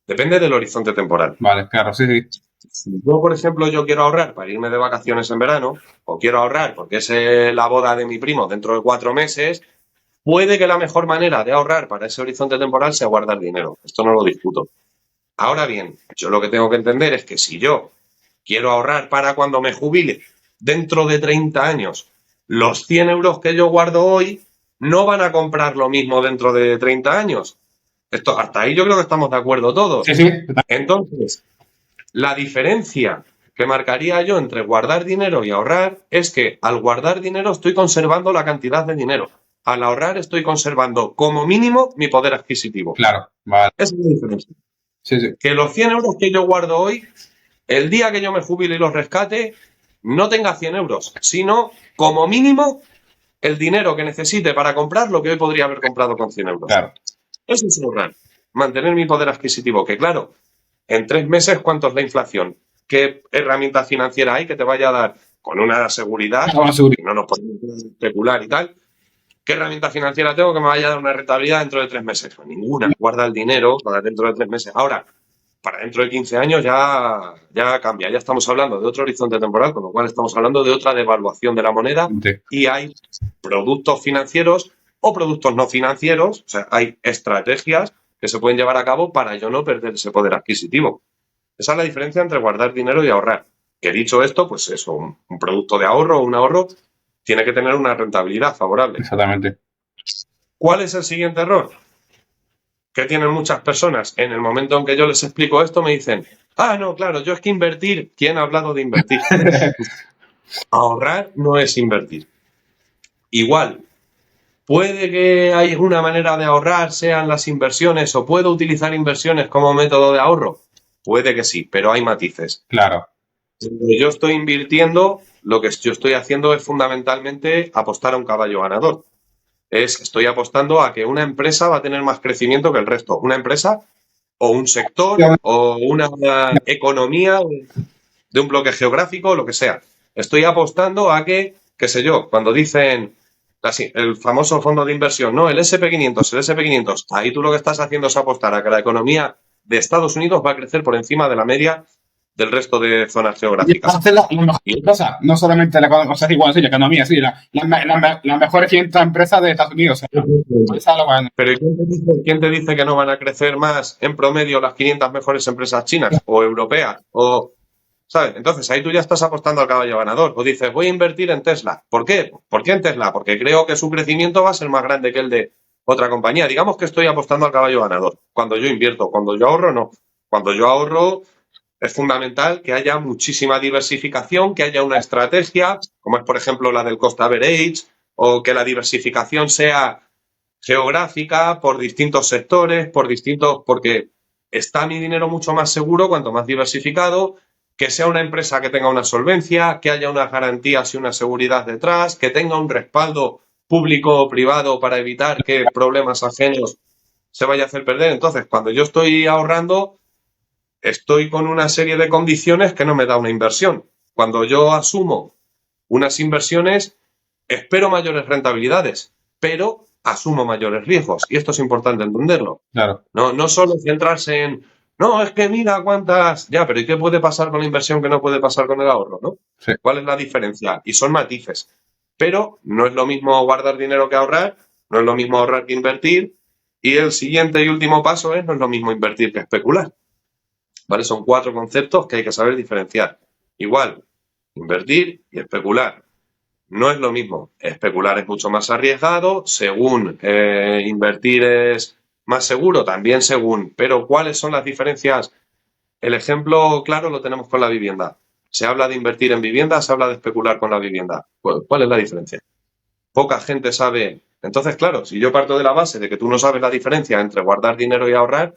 Depende del horizonte temporal. Vale, claro, sí, sí. Si yo, por ejemplo, yo quiero ahorrar para irme de vacaciones en verano, o quiero ahorrar porque es la boda de mi primo dentro de 4 meses, puede que la mejor manera de ahorrar para ese horizonte temporal sea guardar dinero. Esto no lo discuto. Ahora bien, yo lo que tengo que entender es que si yo quiero ahorrar para cuando me jubile dentro de 30 años, los 100 euros que yo guardo hoy no van a comprar lo mismo dentro de 30 años. Esto, hasta ahí yo creo que estamos de acuerdo todos. Sí, sí. Entonces, la diferencia que marcaría yo entre guardar dinero y ahorrar es que al guardar dinero estoy conservando la cantidad de dinero. Al ahorrar estoy conservando como mínimo mi poder adquisitivo. Claro, vale. Esa es la diferencia. Sí, sí. Que los 100 euros que yo guardo hoy, el día que yo me jubile y los rescate, no tenga 100 euros, sino como mínimo el dinero que necesite para comprar lo que hoy podría haber comprado con 100 euros. Claro. Eso es ahorrar. Mantener mi poder adquisitivo. Que claro, en 3 meses, ¿cuánto es la inflación? ¿Qué herramienta financiera hay que te vaya a dar con una seguridad? Con seguridad. Que no nos podemos especular y tal. ¿Qué herramienta financiera tengo que me vaya a dar una rentabilidad dentro de 3 meses? Pues ninguna. Guarda el dinero para dentro de 3 meses. Ahora, para dentro de 15 años ya cambia. Ya estamos hablando de otro horizonte temporal, con lo cual estamos hablando de otra devaluación de la moneda Sí. y hay productos financieros o productos no financieros, o sea, hay estrategias que se pueden llevar a cabo para yo no perder ese poder adquisitivo. Esa es la diferencia entre guardar dinero y ahorrar. Que dicho esto, pues eso, un producto de ahorro o un ahorro tiene que tener una rentabilidad favorable. Exactamente. ¿Cuál es el siguiente error? Que tienen muchas personas. En el momento en que yo les explico esto, me dicen, no, claro, yo es que invertir. ¿Quién ha hablado de invertir? Ahorrar no es invertir. Igual, puede que hay una manera de ahorrar, sean las inversiones, o puedo utilizar inversiones como método de ahorro. Puede que sí, pero hay matices. Claro. Cuando yo estoy invirtiendo, lo que yo estoy haciendo es fundamentalmente apostar a un caballo ganador. Estoy apostando a que una empresa va a tener más crecimiento que el resto. Una empresa o un sector o una economía de un bloque geográfico, lo que sea. Estoy apostando a que, qué sé yo, cuando dicen el famoso fondo de inversión, no, el SP500, el SP500, ahí tú lo que estás haciendo es apostar a que la economía de Estados Unidos va a crecer por encima de la media del resto de zonas Y geográficas. hacer la mejor cosa, no solamente la economía, o sea, igual, sí, la economía, sí, la mejor 500 empresas de Estados Unidos. O sea, esa es lo bueno. Pero ¿quién te dice que no van a crecer más en promedio las 500 mejores empresas chinas o europeas? O ¿sabes? Entonces ahí tú ya estás apostando al caballo ganador. O dices, voy a invertir en Tesla. ¿Por qué? ¿Por qué en Tesla? Porque creo que su crecimiento va a ser más grande que el de otra compañía. Digamos que estoy apostando al caballo ganador. Cuando yo invierto, cuando yo ahorro, no. Cuando yo ahorro, es fundamental que haya muchísima diversificación, que haya una estrategia, como es por ejemplo la del cost average, o que la diversificación sea geográfica, por distintos sectores, porque está mi dinero mucho más seguro cuanto más diversificado, que sea una empresa que tenga una solvencia, que haya unas garantías y una seguridad detrás, que tenga un respaldo público o privado para evitar que problemas ajenos se vaya a hacer perder. Entonces, cuando yo estoy ahorrando, estoy con una serie de condiciones que no me da una inversión. Cuando yo asumo unas inversiones, espero mayores rentabilidades, pero asumo mayores riesgos. Y esto es importante entenderlo. Claro. No solo centrarse en, no, es que mira cuántas, ya, pero ¿y qué puede pasar con la inversión que no puede pasar con el ahorro, ¿no? Sí. ¿Cuál es la diferencia? Y son matices. Pero no es lo mismo guardar dinero que ahorrar, no es lo mismo ahorrar que invertir. Y el siguiente y último paso es, no es lo mismo invertir que especular. ¿Vale? Son 4 conceptos que hay que saber diferenciar. Igual, invertir y especular. No es lo mismo. Especular es mucho más arriesgado, según invertir es más seguro, también según. Pero ¿cuáles son las diferencias? El ejemplo claro lo tenemos con la vivienda. Se habla de invertir en vivienda, se habla de especular con la vivienda. ¿Cuál es la diferencia? Poca gente sabe. Entonces, claro, si yo parto de la base de que tú no sabes la diferencia entre guardar dinero y ahorrar,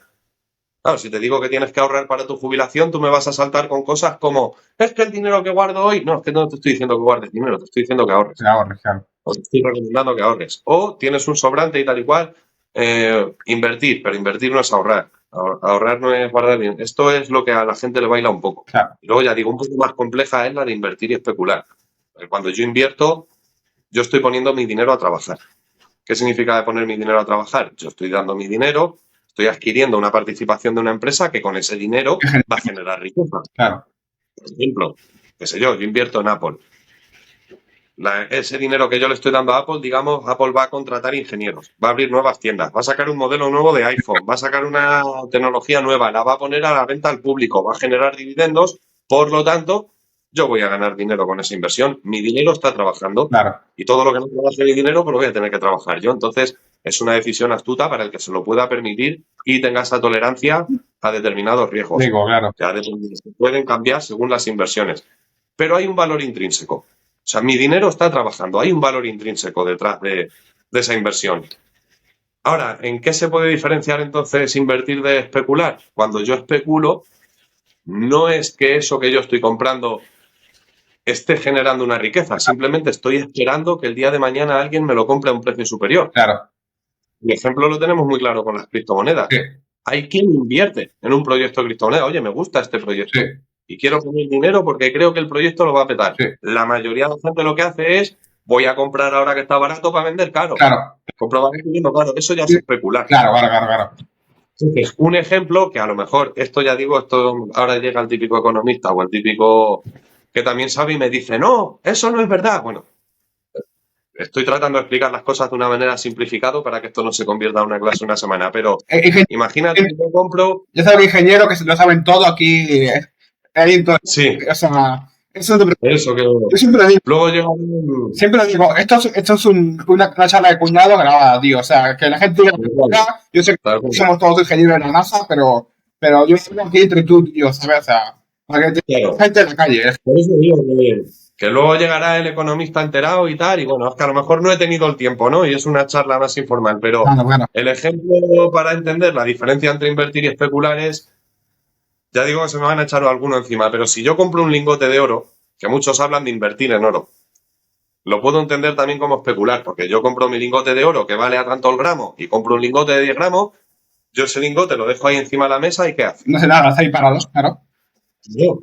claro, si te digo que tienes que ahorrar para tu jubilación, tú me vas a saltar con cosas como, es que el dinero que guardo hoy, no, es que no te estoy diciendo que guardes dinero, te estoy diciendo que ahorres. Claro. O te estoy recomendando que ahorres. O tienes un sobrante y tal y cual, invertir, pero invertir no es ahorrar. Ahorrar no es guardar dinero. Esto es lo que a la gente le baila un poco. Claro. Y luego ya digo, un poco más compleja es la de invertir y especular. Cuando yo invierto, yo estoy poniendo mi dinero a trabajar. ¿Qué significa poner mi dinero a trabajar? Yo estoy dando mi dinero, estoy adquiriendo una participación de una empresa que con ese dinero va a generar riqueza. Claro. Por ejemplo, qué sé yo invierto en Apple. Ese dinero que yo le estoy dando a Apple, digamos, Apple va a contratar ingenieros, va a abrir nuevas tiendas, va a sacar un modelo nuevo de iPhone, va a sacar una tecnología nueva, la va a poner a la venta al público, va a generar dividendos, por lo tanto, yo voy a ganar dinero con esa inversión. Mi dinero está trabajando Claro. y todo lo que no trabaje mi dinero, pues lo voy a tener que trabajar yo. Entonces, es una decisión astuta para el que se lo pueda permitir y tenga esa tolerancia a determinados riesgos. Digo, claro. Ya se pueden cambiar según las inversiones, pero hay un valor intrínseco. O sea, mi dinero está trabajando, hay un valor intrínseco detrás de esa inversión. Ahora, ¿en qué se puede diferenciar entonces invertir de especular? Cuando yo especulo, no es que eso que yo estoy comprando esté generando una riqueza, simplemente estoy esperando que el día de mañana alguien me lo compre a un precio superior. Claro. El ejemplo lo tenemos muy claro con las criptomonedas. Sí. Hay quien invierte en un proyecto de criptomoneda. Oye, me gusta este proyecto. Sí. Y quiero poner dinero porque creo que el proyecto lo va a petar. Sí. La mayoría de la gente lo que hace es, voy a comprar ahora que está barato para vender caro. Claro. Compro barato y vendo caro. Eso ya es especular. Claro. Entonces, un ejemplo que a lo mejor, esto ya digo, esto ahora llega el típico economista o el típico que también sabe y me dice, no, eso no es verdad. Bueno, estoy tratando de explicar las cosas de una manera simplificada para que esto no se convierta en una clase una semana, pero imagínate que yo compro... Ya sabes, ingeniero, que se lo saben todo aquí. Sí. O sea, eso que yo siempre digo. Luego llega Siempre digo, esto es una charla de cuñado grabada, tío. O sea, que la gente diga, yo sé que somos todos ingenieros de la NASA, pero yo estoy aquí entre tú y yo, ¿sabes? O sea, para que te gente en la calle. Por eso digo que luego llegará el economista enterado y tal, y bueno, es que a lo mejor no he tenido el tiempo, ¿no? Y es una charla más informal, pero Bueno. El ejemplo para entender la diferencia entre invertir y especular es, ya digo que se me van a echar alguno encima, pero si yo compro un lingote de oro, que muchos hablan de invertir en oro, lo puedo entender también como especular, porque yo compro mi lingote de oro que vale a tanto el gramo y compro un lingote de 10 gramos, yo ese lingote lo dejo ahí encima de la mesa y ¿qué hace? No sé nada, está ahí parado, claro.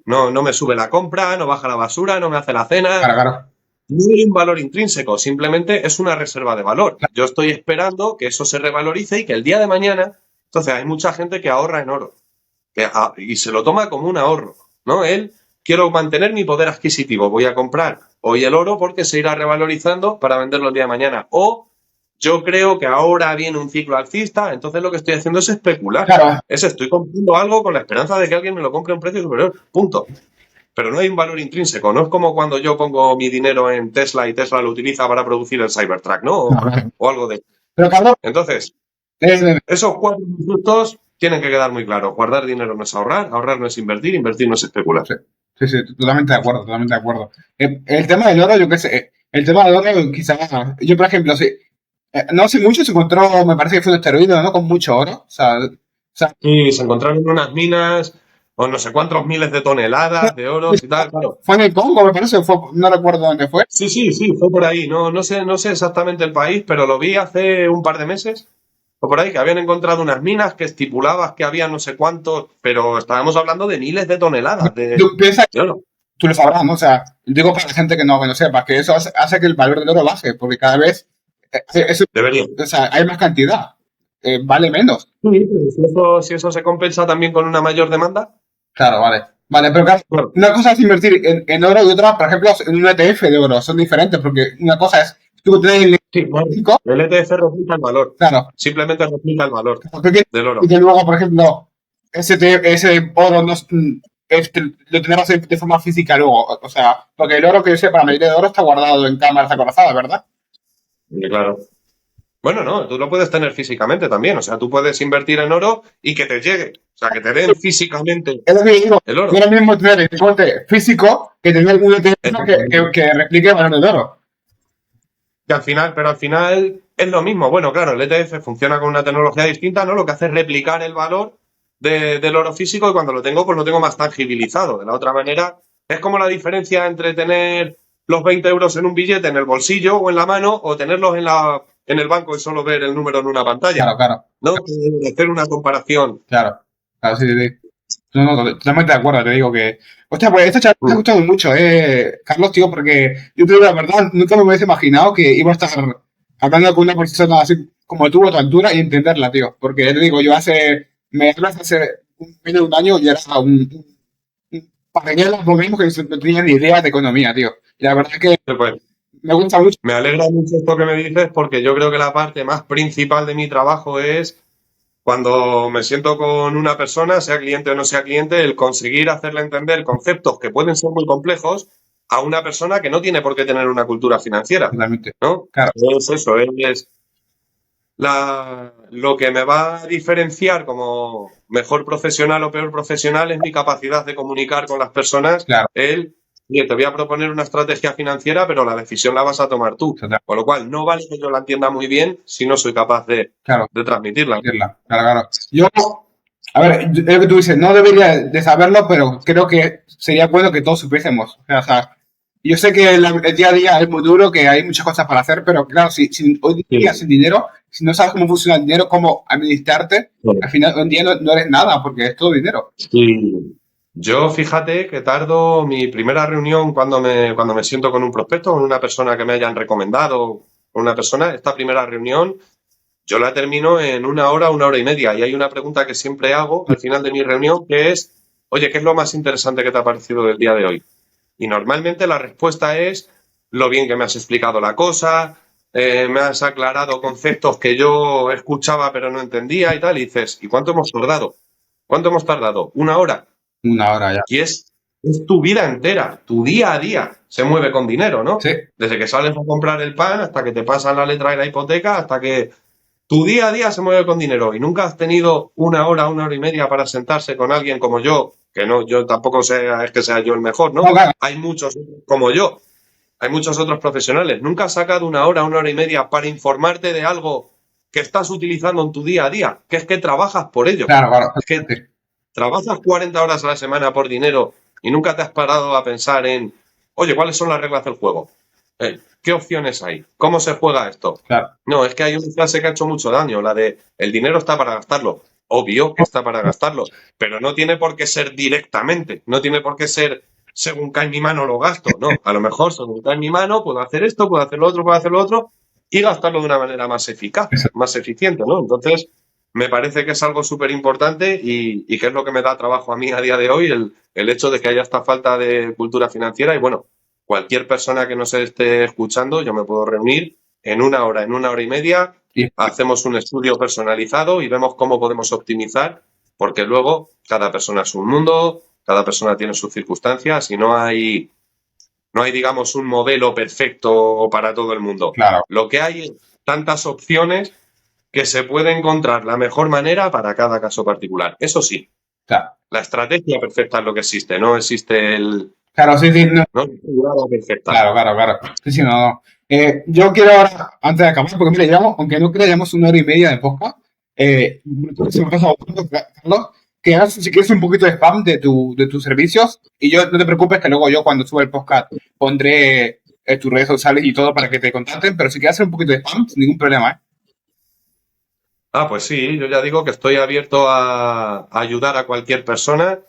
No me sube la compra, no baja la basura, no me hace la cena. Claro. No hay un valor intrínseco, simplemente es una reserva de valor. Yo estoy esperando que eso se revalorice y que el día de mañana, entonces hay mucha gente que ahorra en oro y se lo toma como un ahorro, ¿no? Quiero mantener mi poder adquisitivo, voy a comprar hoy el oro porque se irá revalorizando para venderlo el día de mañana. O yo creo que ahora viene un ciclo alcista, entonces lo que estoy haciendo es especular. Claro. Estoy comprando algo con la esperanza de que alguien me lo compre a un precio superior. Punto. pero no hay un valor intrínseco. No es como cuando yo pongo mi dinero en Tesla y Tesla lo utiliza para producir el Cybertruck, ¿no? No, claro. O algo de... Pero Carlos, Entonces, eh, esos cuatro conceptos tienen que quedar muy claros. Guardar dinero no es ahorrar, ahorrar no es invertir, invertir no es especular. sí, sí, sí, totalmente de acuerdo, totalmente de acuerdo. El tema del oro, yo qué sé, el tema del oro, quizás, yo por ejemplo, sí, no hace mucho se encontró, me parece que fue un asteroide, ¿no? Con mucho oro, o sea, Y se encontraron unas minas o no sé cuántos miles de toneladas de oros y tal, claro. fue en el Congo, me parece, no recuerdo dónde fue. Sí, sí, sí, fue por ahí. No, no sé exactamente el país, pero lo vi hace un par de meses. Fue por ahí que habían encontrado unas minas que estipulabas que había no sé cuánto, pero estábamos hablando de miles de toneladas Tú piensas, de oro. tú lo sabrás, ¿no? O sea, digo para la gente que no sepa, que eso hace que el valor del oro baje, porque cada vez, Debería. o sea, hay más cantidad, vale menos. Sí, pero si eso se compensa también con una mayor demanda, Claro, vale. Vale, pero claro, claro. una cosa es invertir en oro y otra, por ejemplo, en un ETF de oro. Son diferentes, porque una cosa es, tú tienes el Sí, claro. físico, El ETF replica el valor. claro, Simplemente replica el valor porque, del y oro. que luego, por ejemplo, ese oro no, lo tenemos de forma física luego. O sea, porque el oro que yo sé, para la mayoría de oro está guardado en cámaras acorazadas, ¿verdad? Y claro. Bueno, no, tú lo puedes tener físicamente también. O sea, tú puedes invertir en oro y que te llegue. O sea, que te den físicamente Es lo que yo digo, el no oro. es lo mismo tener el importe físico que tener un ETF Exactamente. que replique el valor del oro. Que al final, pero al final es lo mismo. Bueno, claro, el ETF funciona con una tecnología distinta, ¿no? Lo que hace es replicar el valor del oro físico y cuando lo tengo, pues lo tengo más tangibilizado. De la otra manera, es como la diferencia entre tener los 20 euros en un billete en el bolsillo o en la mano o tenerlos en el banco y solo ver el número en una pantalla. Claro, claro, ¿No? Hacer una comparación. claro. Claro, sí, sí, sí. No, no, totalmente de acuerdo, te digo que. Hostia, pues esta charla me ha Mm. gustado mucho, Carlos, tío, porque yo te digo la verdad, nunca me hubiese imaginado que iba a estar hablando con una persona así como tú a tu altura y entenderla, tío. Porque ya te digo, me hablas hace menos de un año y era un pañuelo, lo mismo que no tenía ni idea de economía, tío. Y la verdad es que Pues, me gusta mucho. me alegra mucho esto que me dices porque yo creo que la parte más principal de mi trabajo es cuando me siento con una persona, sea cliente o no sea cliente, el conseguir hacerle entender conceptos que pueden ser muy complejos a una persona que no tiene por qué tener una cultura financiera, Totalmente. ¿no? Claro, Es eso, es lo que me va a diferenciar como mejor profesional o peor profesional es mi capacidad de comunicar con las personas. claro, Oye, te voy a proponer una estrategia financiera, pero la decisión la vas a tomar tú. total, Con lo cual, no vale que yo la entienda muy bien si no soy capaz claro, de transmitirla. claro, claro. Yo, a ver, es lo que tú dices, no debería de saberlo, pero creo que sería bueno que todos supiésemos. O sea, yo sé que el día a día es muy duro, que hay muchas cosas para hacer, pero claro, si hoy día Sí. sin dinero, si no sabes cómo funciona el dinero, cómo administrarte, al final hoy en día no eres nada, porque es todo dinero. Sí. Yo fíjate que tardo mi primera reunión cuando me siento con un prospecto, con una persona que me hayan recomendado, con una persona, esta primera reunión yo la termino en una hora y media. Y hay una pregunta que siempre hago al final de mi reunión que es, oye, ¿qué es lo más interesante que te ha parecido del día de hoy? Y normalmente la respuesta es lo bien que me has explicado la cosa, me has aclarado conceptos que yo escuchaba pero no entendía y tal. Y dices, ¿y cuánto hemos tardado? ¿Cuánto hemos tardado? Una hora. Una hora ya. Y es tu vida entera, tu día a día se mueve con dinero, Sí, ¿no? Desde que sales a comprar el pan hasta que te pasan la letra de la hipoteca, hasta que tu día a día se mueve con dinero y nunca has tenido una hora y media para sentarse con alguien como yo, que no, yo tampoco es que sea yo el mejor, ¿no? no, claro, Hay muchos como yo, hay muchos otros profesionales. Nunca has sacado una hora y media para informarte de algo que estás utilizando en tu día a día, que es que trabajas por ello. claro, claro. Es que trabajas 40 horas a la semana por dinero y nunca te has parado a pensar en, oye, ¿cuáles son las reglas del juego? ¿Qué opciones hay? ¿Cómo se juega esto? Claro. No, es que hay una frase que ha hecho mucho daño, la de el dinero está para gastarlo. Obvio que está para gastarlo, pero no tiene por qué ser directamente, no tiene por qué ser según cae en mi mano lo gasto, no, a lo mejor según cae en mi mano puedo hacer esto, puedo hacer lo otro, puedo hacer lo otro y gastarlo de una manera más eficaz, Eso. más eficiente, ¿no? Entonces, me parece que es algo súper importante y que es lo que me da trabajo a mí a día de hoy, el hecho de que haya esta falta de cultura financiera y bueno, cualquier persona que nos esté escuchando, yo me puedo reunir en una hora y media, Y, hacemos un estudio personalizado y vemos cómo podemos optimizar, porque luego cada persona es un mundo, Cada persona tiene sus circunstancias y no hay, digamos, un modelo perfecto para todo el mundo. Claro, Lo que hay es tantas opciones que se puede encontrar la mejor manera para cada caso particular. Eso sí, claro. la estrategia perfecta es lo que existe, no existe Claro, sí, sí, no, no existe nada perfecta. claro, claro, claro. Sí, sí, no, no. Yo quiero ahora, antes de acabar, porque mira, llevamos, aunque no creamos 1 hora y media de podcast, se me pasa volando, Carlos, que hagas, si quieres, un poquito de spam de tus servicios, y yo, no te preocupes que luego yo cuando suba el podcast pondré tus redes sociales y todo para que te contacten, pero si quieres hacer un poquito de spam, sin ningún problema, ¿eh? Ah, pues sí, yo ya digo que estoy abierto a ayudar a cualquier persona,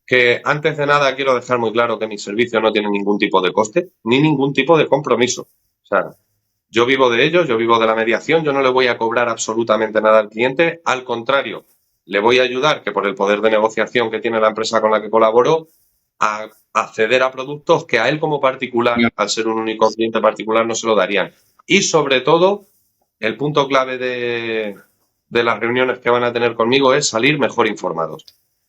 que antes de nada quiero dejar muy claro que mi servicio no tiene ningún tipo de coste ni ningún tipo de compromiso. O sea, yo vivo de ello, yo vivo de la mediación, yo no le voy a cobrar absolutamente nada al cliente, al contrario, le voy a ayudar, que por el poder de negociación que tiene la empresa con la que colaboro, a acceder a productos que a él como particular, al ser un único cliente particular, no se lo darían. Y sobre todo, el punto clave de las reuniones que van a tener conmigo es salir mejor informados.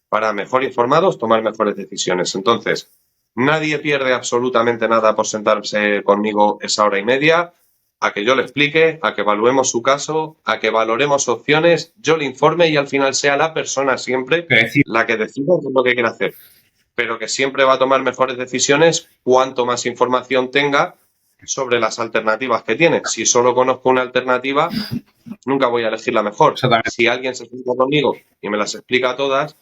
Para mejor informados, tomar mejores decisiones. Entonces, nadie pierde absolutamente nada por sentarse conmigo esa hora y media, a que yo le explique, a que evaluemos su caso, a que valoremos opciones, yo le informe y al final sea la persona siempre Que decir, la que decida qué es lo que quiere hacer, pero que siempre va a tomar mejores decisiones cuanto más información tenga sobre las alternativas que tiene. Si solo conozco una alternativa, nunca voy a elegir la mejor. exactamente. Si alguien se sienta conmigo y me las explica todas,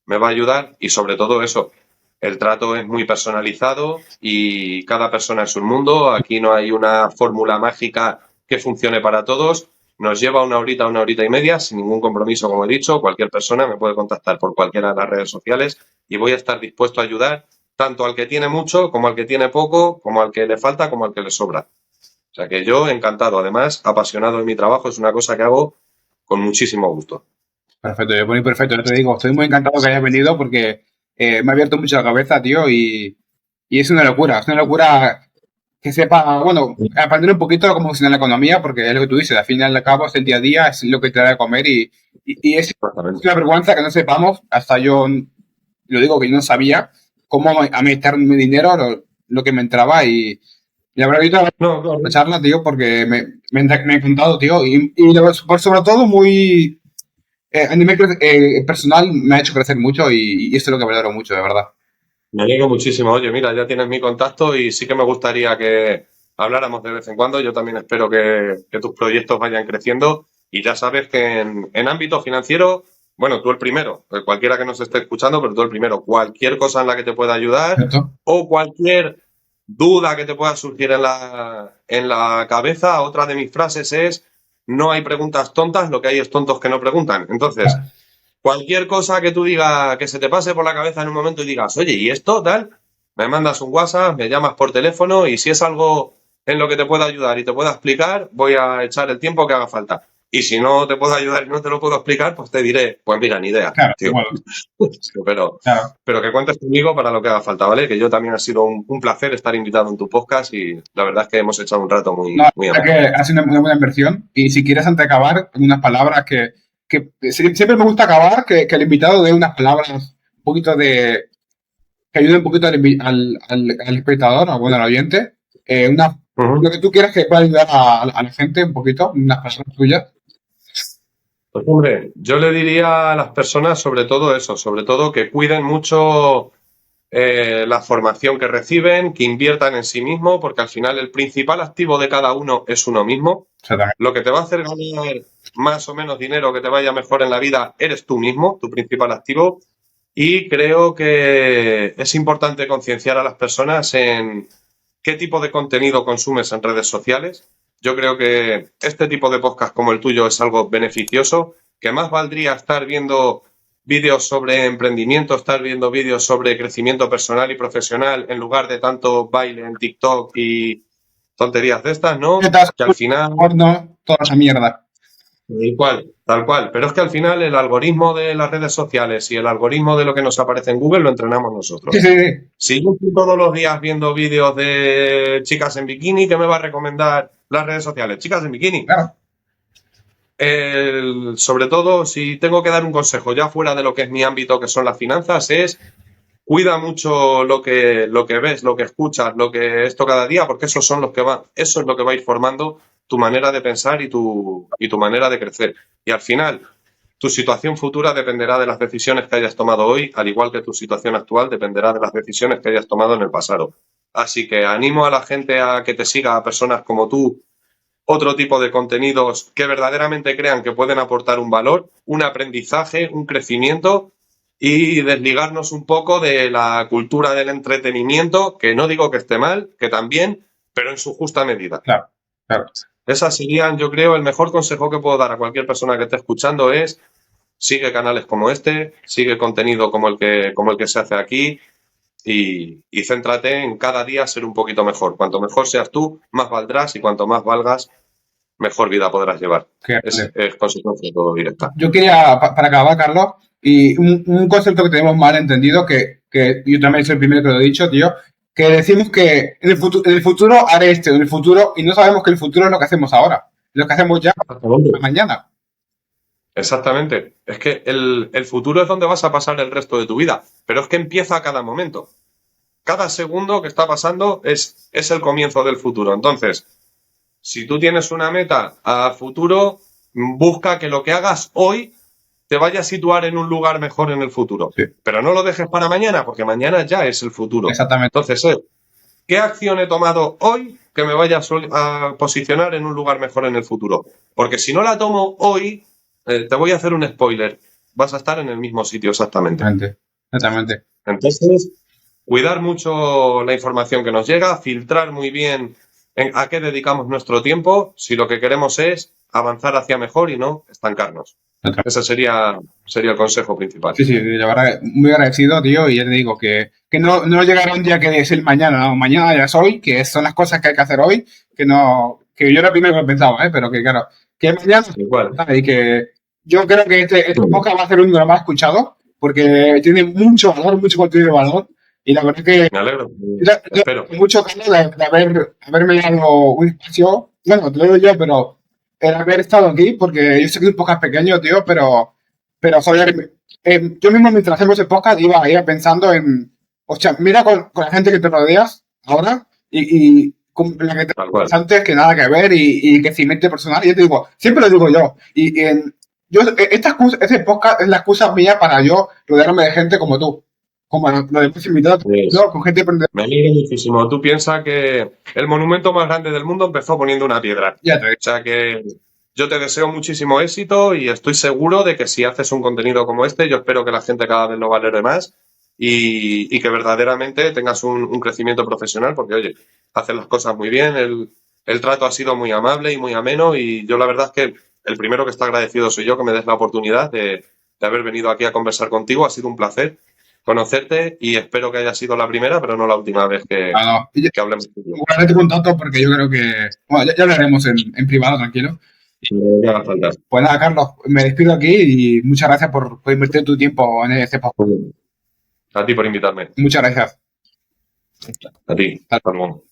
me va a ayudar y sobre todo eso, el trato es muy personalizado y cada persona es un mundo. Aquí no hay una fórmula mágica que funcione para todos. Nos lleva una horita y media, sin ningún compromiso, como he dicho. Cualquier persona me puede contactar por cualquiera de las redes sociales y voy a estar dispuesto a ayudar tanto al que tiene mucho, como al que tiene poco, como al que le falta, como al que le sobra. O sea que yo encantado, además, apasionado de mi trabajo, es una cosa que hago con muchísimo gusto. Perfecto, yo por mí perfecto, yo te digo, estoy muy encantado que hayas venido porque me ha abierto mucho la cabeza, tío, y es una locura que sepa, bueno, aprender un poquito cómo funciona la economía, porque es lo que tú dices, al final y al cabo es el día a día, es lo que te da de comer y es Exactamente. una vergüenza que no sepamos, hasta yo lo digo que yo no sabía cómo administrar mi dinero, lo que me entraba y la verdad que ahorita No, claro. la charla, tío, porque me ha encantado, tío, por sobre todo muy a nivel personal me ha hecho crecer mucho y esto es lo que valoro mucho, de verdad. Me alegro muchísimo. Oye, mira, ya tienes mi contacto y sí que me gustaría que habláramos de vez en cuando. Yo también espero que tus proyectos vayan creciendo y ya sabes que en ámbito financiero, bueno, tú el primero, cualquiera que nos esté escuchando, pero tú el primero, cualquier cosa en la que te pueda ayudar ¿Cierto? o cualquier duda que te pueda surgir en la cabeza, otra de mis frases es, no hay preguntas tontas, lo que hay es tontos que no preguntan. Entonces, cualquier cosa que tú digas, que se te pase por la cabeza en un momento y digas, oye, ¿y esto tal? Me mandas un WhatsApp, me llamas por teléfono y si es algo en lo que te pueda ayudar y te pueda explicar, voy a echar el tiempo que haga falta. Y si no te puedo ayudar y no te lo puedo explicar, pues te diré, pues mira, ni idea, Claro, tío. bueno, Pero, claro. pero que cuentes conmigo para lo que haga falta, ¿vale? Que yo también ha sido un placer estar invitado en tu podcast y la verdad es que hemos echado un rato No, muy, muy la ameno. verdad que ha sido una buena inversión y si quieres antes de acabar, unas palabras que siempre me gusta acabar, que el invitado dé unas palabras un poquito que ayuden un poquito al espectador, o bueno, al oyente, lo Ujú. que tú quieras que pueda ayudar a la gente un poquito, unas palabras tuyas. Pues hombre, yo le diría a las personas sobre todo eso, sobre todo que cuiden mucho la formación que reciben, que inviertan en sí mismo, porque al final el principal activo de cada uno es uno mismo. Exactamente. Lo que te va a hacer ganar más o menos dinero, que te vaya mejor en la vida, eres tú mismo, tu principal activo. Y creo que es importante concienciar a las personas en qué tipo de contenido consumes en redes sociales. Yo creo que este tipo de podcast como el tuyo es algo beneficioso, que más valdría estar viendo vídeos sobre emprendimiento, estar viendo vídeos sobre crecimiento personal y profesional en lugar de tanto baile en TikTok y tonterías de estas, ¿no? Dietas, Que al final porno, toda esa mierda. tal cual, tal cual. Pero es que al final el algoritmo de las redes sociales y el algoritmo de lo que nos aparece en Google lo entrenamos Sí, nosotros. sí, sí, Si yo estoy todos los días viendo vídeos de chicas en bikini, ¿qué me va a recomendar las redes sociales? Chicas en bikini. claro. Sobre todo, si tengo que dar un consejo ya fuera de lo que es mi ámbito, que son las finanzas, es cuida mucho lo que ves, lo que escuchas, lo que esto cada día, porque eso es lo que va a ir formando tu manera de pensar y tu manera de crecer. Y al final, tu situación futura dependerá de las decisiones que hayas tomado hoy, al igual que tu situación actual dependerá de las decisiones que hayas tomado en el pasado. Así que animo a la gente a que te siga, a personas como tú, otro tipo de contenidos que verdaderamente crean que pueden aportar un valor, un aprendizaje, un crecimiento y desligarnos un poco de la cultura del entretenimiento, que no digo que esté mal, que también, pero en su justa medida. Claro, claro. Esas serían, yo creo, el mejor consejo que puedo dar a cualquier persona que esté escuchando es: sigue canales como este, sigue contenido como el que se hace aquí y céntrate en cada día ser un poquito mejor. Cuanto mejor seas tú, más valdrás, y cuanto más valgas, mejor vida podrás llevar. Que- Es consecuencia todo directa. Yo quería, para acabar, Carlos, y un concepto que tenemos mal entendido, que yo también soy el primero que lo he dicho, tío, que decimos que en el futuro haré esto, en el futuro, y no sabemos que el futuro es lo que hacemos ahora, lo que hacemos ya mañana. Exactamente. Es que el futuro es donde vas a pasar el resto de tu vida, pero es que empieza a cada momento. Cada segundo que está pasando es el comienzo del futuro. Entonces, si tú tienes una meta a futuro, busca que lo que hagas hoy te vaya a situar en un lugar mejor en el futuro. Sí. Pero no lo dejes para mañana, porque mañana ya es el futuro. Exactamente. Entonces, ¿qué acción he tomado hoy que me vaya a posicionar en un lugar mejor en el futuro? Porque si no la tomo hoy, te voy a hacer un spoiler. Vas a estar en el mismo sitio exactamente. Exactamente. Entonces, cuidar mucho la información que nos llega, filtrar muy bien a qué dedicamos nuestro tiempo, si lo que queremos es avanzar hacia mejor y no estancarnos. Ese sería el consejo principal. Sí, la verdad, muy agradecido, tío, y ya te digo que no llegará un día que es el mañana, no, mañana ya es hoy, que son las cosas que hay que hacer hoy, que yo era el primero que lo pensaba, pero que claro, que mañana Igual. y que yo creo que este podcast va a ser uno de los más escuchados, porque tiene mucho valor, mucho contenido de valor, y la verdad que Me alegro. yo Espero. mucho ganas de haberme dado un espacio, bueno, te lo digo yo, pero el haber estado aquí, porque yo sé que es un podcast pequeño, tío, pero joder, yo mismo mientras hacemos el podcast iba pensando en, o sea, mira con la gente que te rodeas ahora y con la que te Tal cual. antes que nada que ver y crecimiento personal. Y yo te digo, siempre lo digo yo. Este podcast es la excusa mía para yo rodearme de gente como tú, como los demás invitados, ¿no? Con gente emprendedora. Me alegro muchísimo. Tú piensas que el monumento más grande del mundo empezó poniendo una piedra. Ya te digo. O sea que yo te deseo muchísimo éxito y estoy seguro de que si haces un contenido como este, yo espero que la gente cada vez lo valore más y que verdaderamente tengas un crecimiento profesional, porque oye, haces las cosas muy bien, el trato ha sido muy amable y muy ameno, y yo la verdad es que el primero que está agradecido soy yo, que me des la oportunidad de haber venido aquí a conversar contigo. Ha sido un placer conocerte y espero que haya sido la primera, pero no la última vez que hablemos. Guardate contacto porque yo creo que, bueno, ya hablaremos en privado, tranquilo. No haga falta. Pues nada, Carlos, me despido aquí y muchas gracias por invertir tu tiempo en este podcast. A ti por invitarme. Muchas gracias. A ti. Hasta luego.